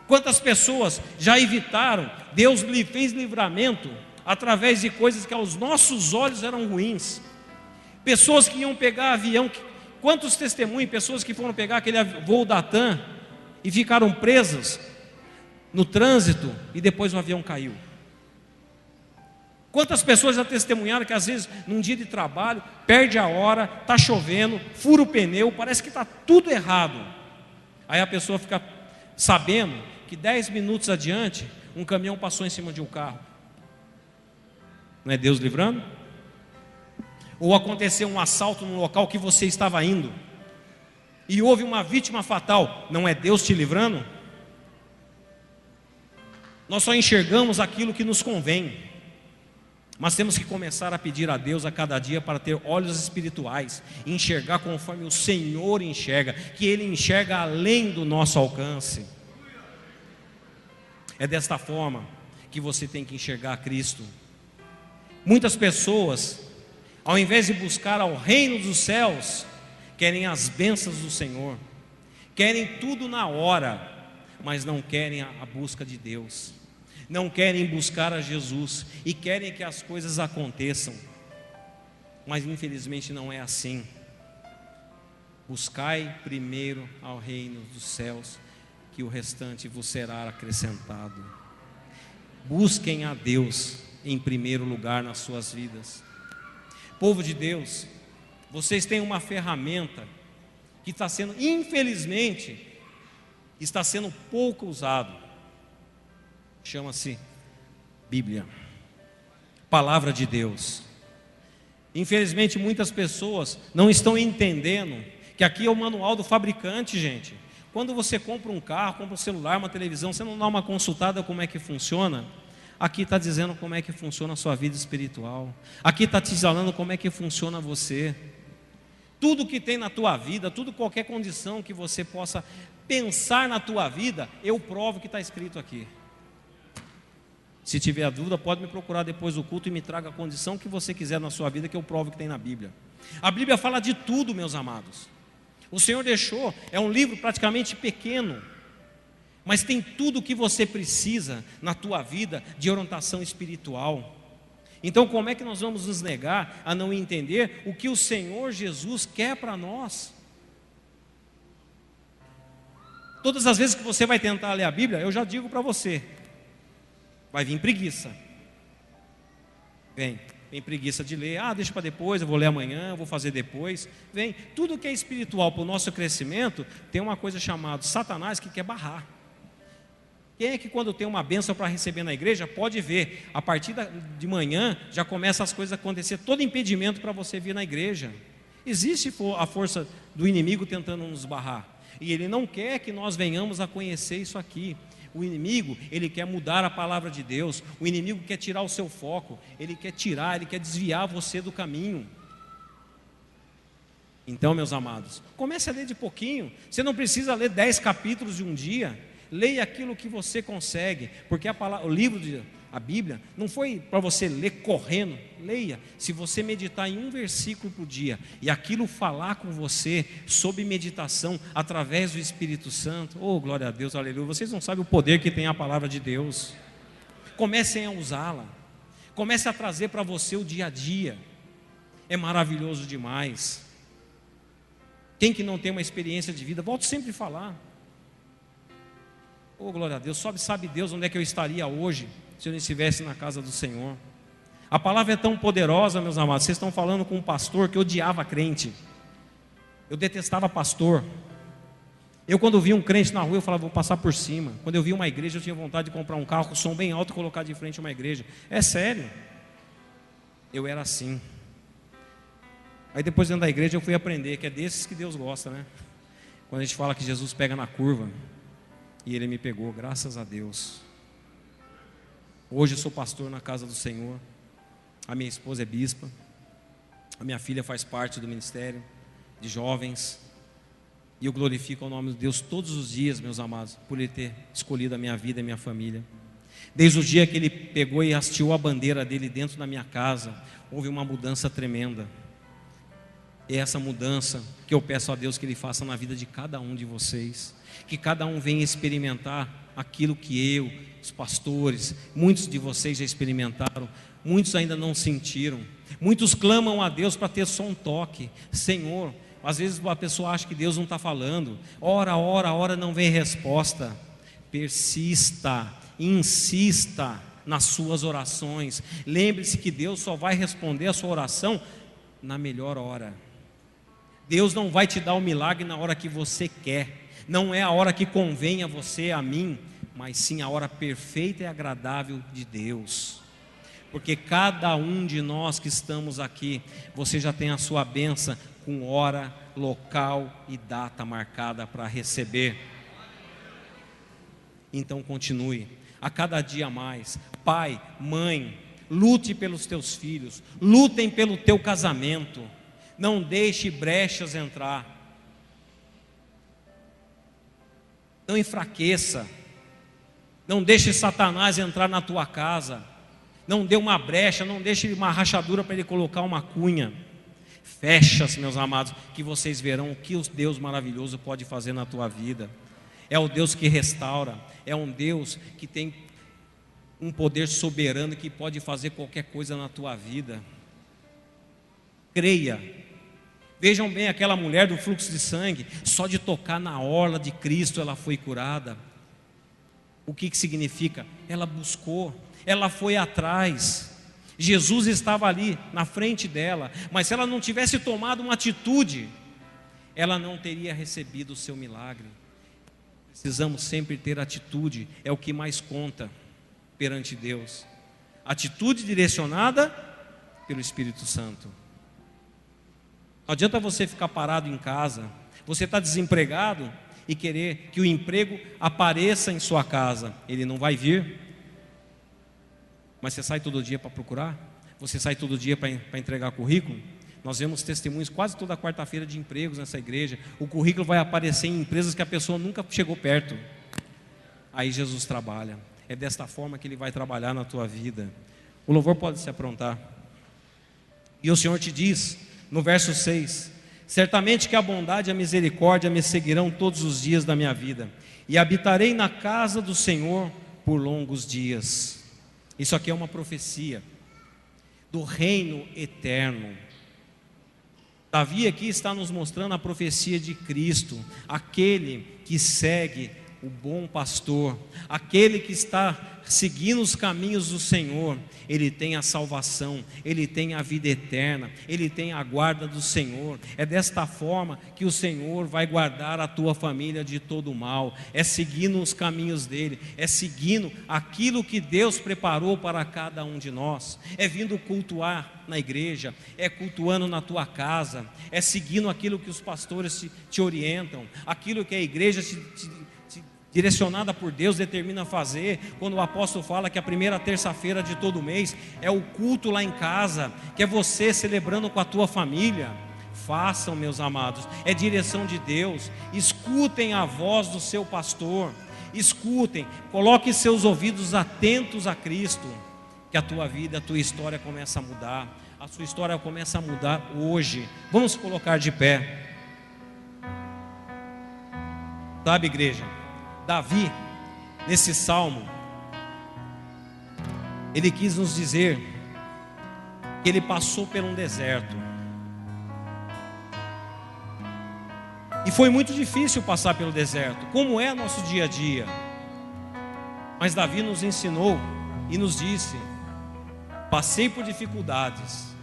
Quantas pessoas já evitaram? Deus lhe fez livramento através de coisas que aos nossos olhos eram ruins. Pessoas que iam pegar avião, quantos testemunhos, pessoas que foram pegar aquele voo da TAM e ficaram presas no trânsito e depois o avião caiu. Quantas pessoas já testemunharam que às vezes num dia de trabalho perde a hora, está chovendo, fura o pneu, parece que está tudo errado. Aí a pessoa fica sabendo que 10 minutos adiante um caminhão passou em cima de um carro. Não é Deus livrando? Ou aconteceu um assalto no local que você estava indo e houve uma vítima fatal. Não é Deus te livrando? Nós só enxergamos aquilo que nos convém, mas temos que começar a pedir a Deus a cada dia para ter olhos espirituais, enxergar conforme o Senhor enxerga, que Ele enxerga além do nosso alcance. É desta forma que você tem que enxergar Cristo. Muitas pessoas, ao invés de buscar ao reino dos céus, querem as bênçãos do Senhor, querem tudo na hora, mas não querem a busca de Deus, não querem buscar a Jesus e querem que as coisas aconteçam, mas infelizmente não é assim. Buscai primeiro ao reino dos céus, que o restante vos será acrescentado. Busquem a Deus em primeiro lugar nas suas vidas. Povo de Deus, vocês têm uma ferramenta que está sendo, infelizmente, está sendo pouco usado. Chama-se Bíblia, Palavra de Deus. Infelizmente muitas pessoas não estão entendendo que aqui é o manual do fabricante, gente. Quando você compra um carro, compra um celular, uma televisão, você não dá uma consultada como é que funciona? Aqui está dizendo como é que funciona a sua vida espiritual. Aqui está te falando como é que funciona você. Tudo que tem na tua vida, qualquer condição que você possa pensar na tua vida, eu provo que está escrito aqui. Se tiver dúvida, pode me procurar depois do culto e me traga a condição que você quiser na sua vida, que eu provo que tem na Bíblia. A Bíblia fala de tudo, meus amados. O Senhor deixou, é um livro praticamente pequeno, mas tem tudo o que você precisa na tua vida de orientação espiritual. Então como é que nós vamos nos negar a não entender o que o Senhor Jesus quer para nós? Todas as vezes que você vai tentar ler a Bíblia, eu já digo para você, vai vir preguiça. Vem preguiça de ler, deixa para depois, eu vou ler amanhã, eu vou fazer depois. Vem, tudo que é espiritual para o nosso crescimento, tem uma coisa chamada Satanás que quer barrar. Quem é que quando tem uma bênção para receber na igreja, pode ver, a partir de manhã, já começa as coisas a acontecer, todo impedimento para você vir na igreja. Existe a força do inimigo tentando nos barrar, e ele não quer que nós venhamos a conhecer isso aqui. O inimigo, ele quer mudar a palavra de Deus, o inimigo quer tirar o seu foco, ele quer desviar você do caminho. Então, meus amados, comece a ler de pouquinho. Você não precisa ler 10 capítulos de um dia. Leia aquilo que você consegue, porque a Bíblia não foi para você ler correndo. Leia. Se você meditar em um versículo por dia e aquilo falar com você sob meditação através do Espírito Santo, oh glória a Deus, aleluia. Vocês não sabem o poder que tem a palavra de Deus. Comecem a usá-la. Comece a trazer para você o dia a dia. É maravilhoso demais. Quem que não tem uma experiência de vida, volto sempre a falar. Oh glória a Deus, sabe Deus onde é que eu estaria hoje se eu não estivesse na casa do Senhor. A palavra é tão poderosa, meus amados. Vocês estão falando com um pastor que odiava crente. Eu detestava pastor. Eu quando via um crente na rua, eu falava, vou passar por cima. Quando eu via uma igreja, eu tinha vontade de comprar um carro com som bem alto e colocar de frente a uma igreja. É sério. Eu era assim. Aí depois dentro da igreja eu fui aprender que é desses que Deus gosta, né? Quando a gente fala que Jesus pega na curva. E Ele me pegou, graças a Deus. Hoje eu sou pastor na casa do Senhor. A minha esposa é bispa. A minha filha faz parte do ministério de jovens. E eu glorifico o nome de Deus todos os dias, meus amados, por Ele ter escolhido a minha vida e a minha família. Desde o dia que Ele pegou e hasteou a bandeira dEle dentro da minha casa, houve uma mudança tremenda. É essa mudança que eu peço a Deus que Ele faça na vida de cada um de vocês. Que cada um venha experimentar aquilo que eu, os pastores, muitos de vocês já experimentaram, muitos ainda não sentiram. Muitos clamam a Deus para ter só um toque. Senhor, às vezes a pessoa acha que Deus não está falando. Ora, não vem resposta. Persista, insista nas suas orações. Lembre-se que Deus só vai responder a sua oração na melhor hora. Deus não vai te dar o milagre na hora que você quer. Não é a hora que convém a você, a mim, mas sim a hora perfeita e agradável de Deus. Porque cada um de nós que estamos aqui, você já tem a sua bênção com hora, local e data marcada para receber. Então continue, a cada dia mais. Pai, mãe, lute pelos teus filhos, lutem pelo teu casamento. Não deixe brechas entrar. Não enfraqueça. Não deixe Satanás entrar na tua casa. Não dê uma brecha, não deixe uma rachadura para ele colocar uma cunha. Fecha-se, meus amados, que vocês verão o que o Deus maravilhoso pode fazer na tua vida. É o Deus que restaura, é um Deus que tem um poder soberano que pode fazer qualquer coisa na tua vida. Creia. Vejam bem aquela mulher do fluxo de sangue, só de tocar na orla de Cristo ela foi curada. O que significa? Ela buscou, ela foi atrás. Jesus estava ali na frente dela, mas se ela não tivesse tomado uma atitude, ela não teria recebido o seu milagre. Precisamos sempre ter atitude, é o que mais conta perante Deus. Atitude direcionada pelo Espírito Santo. Não adianta você ficar parado em casa, você está desempregado e querer que o emprego apareça em sua casa. Ele não vai vir. Mas você sai todo dia para procurar? Você sai todo dia para entregar currículo? Nós vemos testemunhos quase toda quarta-feira de empregos nessa igreja. O currículo vai aparecer em empresas que a pessoa nunca chegou perto. Aí Jesus trabalha. É desta forma que Ele vai trabalhar na tua vida. O louvor pode se aprontar. E o Senhor te diz, no verso 6, certamente que a bondade e a misericórdia me seguirão todos os dias da minha vida, e habitarei na casa do Senhor por longos dias. Isso aqui é uma profecia do reino eterno. Davi aqui está nos mostrando a profecia de Cristo, aquele que segue o bom pastor, aquele que está seguindo os caminhos do Senhor. Ele tem a salvação, ele tem a vida eterna, ele tem a guarda do Senhor. É desta forma que o Senhor vai guardar a tua família de todo mal. É seguindo os caminhos dele, é seguindo aquilo que Deus preparou para cada um de nós. É vindo cultuar na igreja, é cultuando na tua casa, é seguindo aquilo que os pastores te orientam, aquilo que a igreja direcionada por Deus determina fazer. Quando o apóstolo fala que a primeira terça-feira de todo mês é o culto lá em casa, que é você celebrando com a tua família. Façam, meus amados, é direção de Deus. Escutem a voz do seu pastor, escutem, coloque seus ouvidos atentos a Cristo, que a tua vida, a tua história começa a mudar. A sua história começa a mudar hoje. Vamos colocar de pé. Sabe, igreja, Davi, nesse salmo, ele quis nos dizer que ele passou por um deserto. E foi muito difícil passar pelo deserto, como é nosso dia a dia. Mas Davi nos ensinou e nos disse: passei por dificuldades,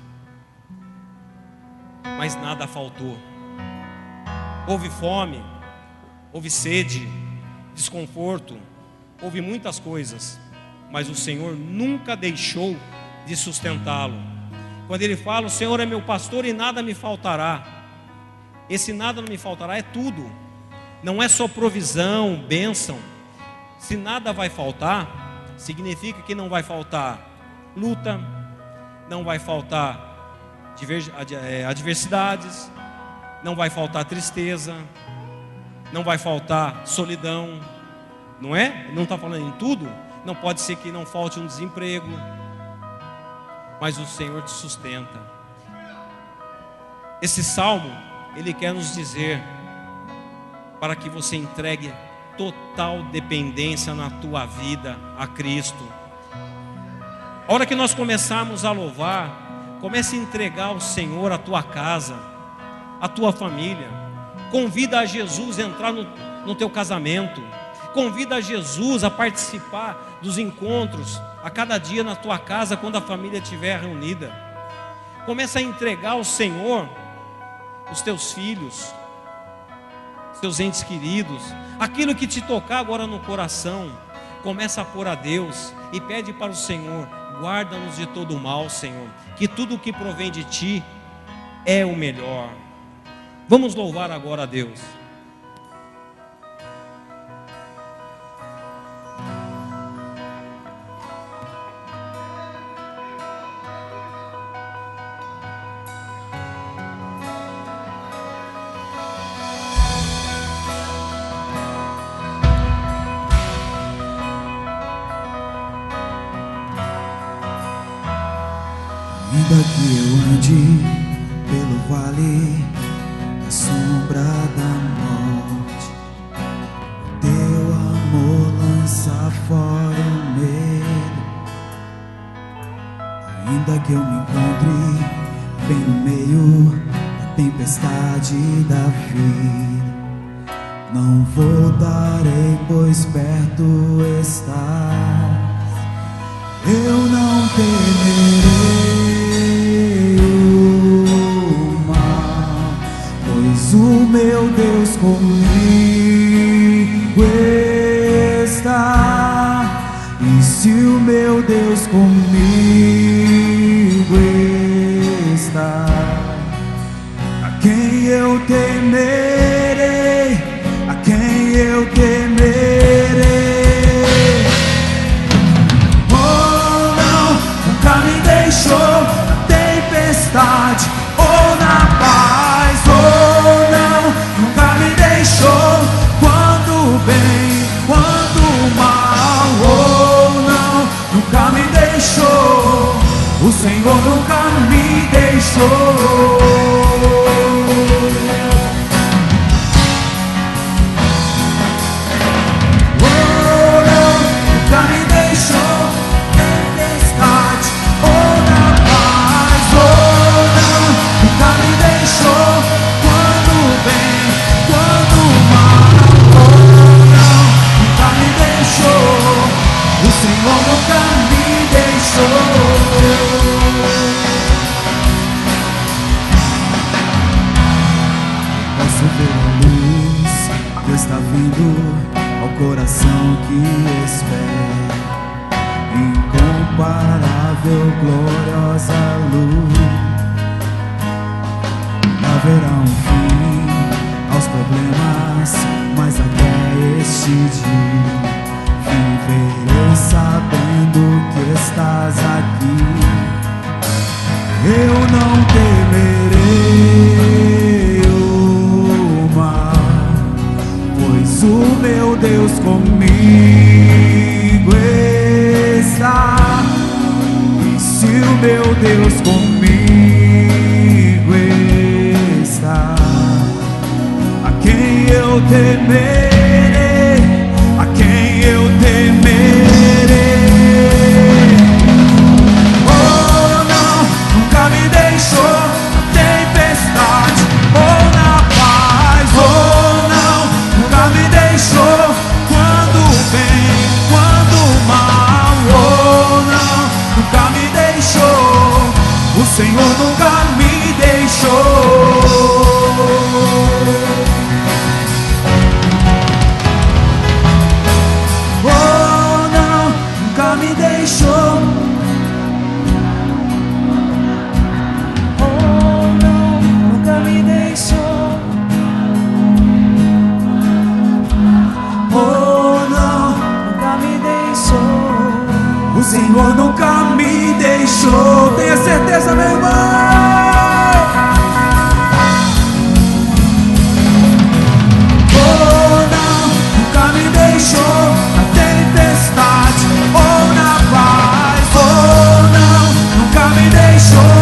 mas nada faltou. Houve fome, houve sede, desconforto, houve muitas coisas, mas o Senhor nunca deixou de sustentá-lo. Quando ele fala: o Senhor é meu pastor e nada me faltará, esse nada não me faltará é tudo, não é só provisão, bênção. Se nada vai faltar, significa que não vai faltar luta, não vai faltar adversidades, não vai faltar tristeza, não vai faltar solidão, não é? Não está falando em tudo. Não pode ser que não falte um desemprego, mas o Senhor te sustenta. Esse salmo, ele quer nos dizer para que você entregue total dependência na tua vida a Cristo. A hora que nós começarmos a louvar, comece a entregar ao Senhor a tua casa, a tua família. Convida a Jesus a entrar no teu casamento. Convida a Jesus a participar dos encontros a cada dia na tua casa, quando a família estiver reunida. Começa a entregar ao Senhor os teus filhos, os teus entes queridos, aquilo que te tocar agora no coração. Começa a pôr a Deus e pede para o Senhor: guarda-nos de todo o mal, Senhor, que tudo o que provém de Ti é o melhor. Vamos louvar agora a Deus. Ainda que eu ande pelo vale da sombra da morte, teu amor lança fora o medo. Ainda que eu me encontre bem no meio da tempestade da vida, não voltarei, pois perto estás. Eu não temerei o mal, pois o meu Deus comigo está. E se o meu Deus comigo está, a quem eu temerei, a quem eu temerei? Ou na paz, ou não, nunca me deixou. Quando bem, quando mal, ou não, nunca me deixou. O Senhor nunca me deixou. Oh, não, nunca me deixou. Tempestade, ou na paz, ou não, nunca me deixou. Quando bem, quando mal, ou não, nunca me deixou. O Senhor nunca me deixou. Posso ver a luz que está vindo ao coração que espera. Incomparável, gloriosa luz. Haverá um fim aos problemas, mas até este dia viverei sabendo que estás aqui. Eu não temerei o mal, pois o meu Deus comigo comigo está. E se o meu Deus comigo está, a quem eu temerei? A quem eu temerei? Oh, não, nunca me deixou na tempestade ou na paz. Oh, não, nunca me deixou quando bem, quando mal. Oh, não, nunca me deixou. O Senhor nunca me deixou. Oh, não, nunca me deixou. Oh, não, nunca me deixou. Oh, não, nunca me deixou. O Senhor nunca me deixou. Tenha certeza, meu irmão. Na tempestade ou na paz. Oh, não, nunca me deixou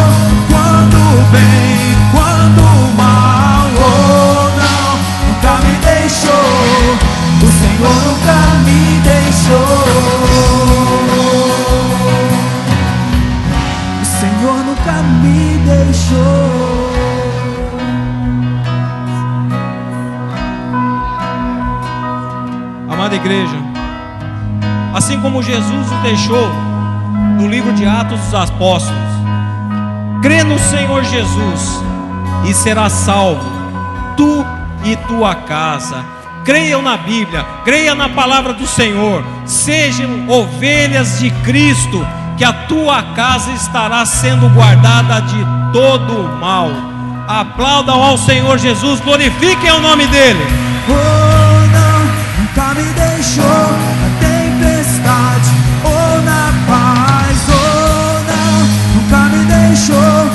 quando bem, quando mal. Oh, não, nunca me deixou. O Senhor nunca me deixou. O Senhor nunca me deixou. Amada igreja, assim como Jesus o deixou no livro de Atos dos Apóstolos, crê no Senhor Jesus e serás salvo, tu e tua casa. Creiam na Bíblia, creia na palavra do Senhor, sejam ovelhas de Cristo, que a tua casa estará sendo guardada de todo o mal. Aplaudam ao Senhor Jesus, glorifiquem o nome dele. Nunca me deixou na tempestade ou na paz. Oh, não, nunca me deixou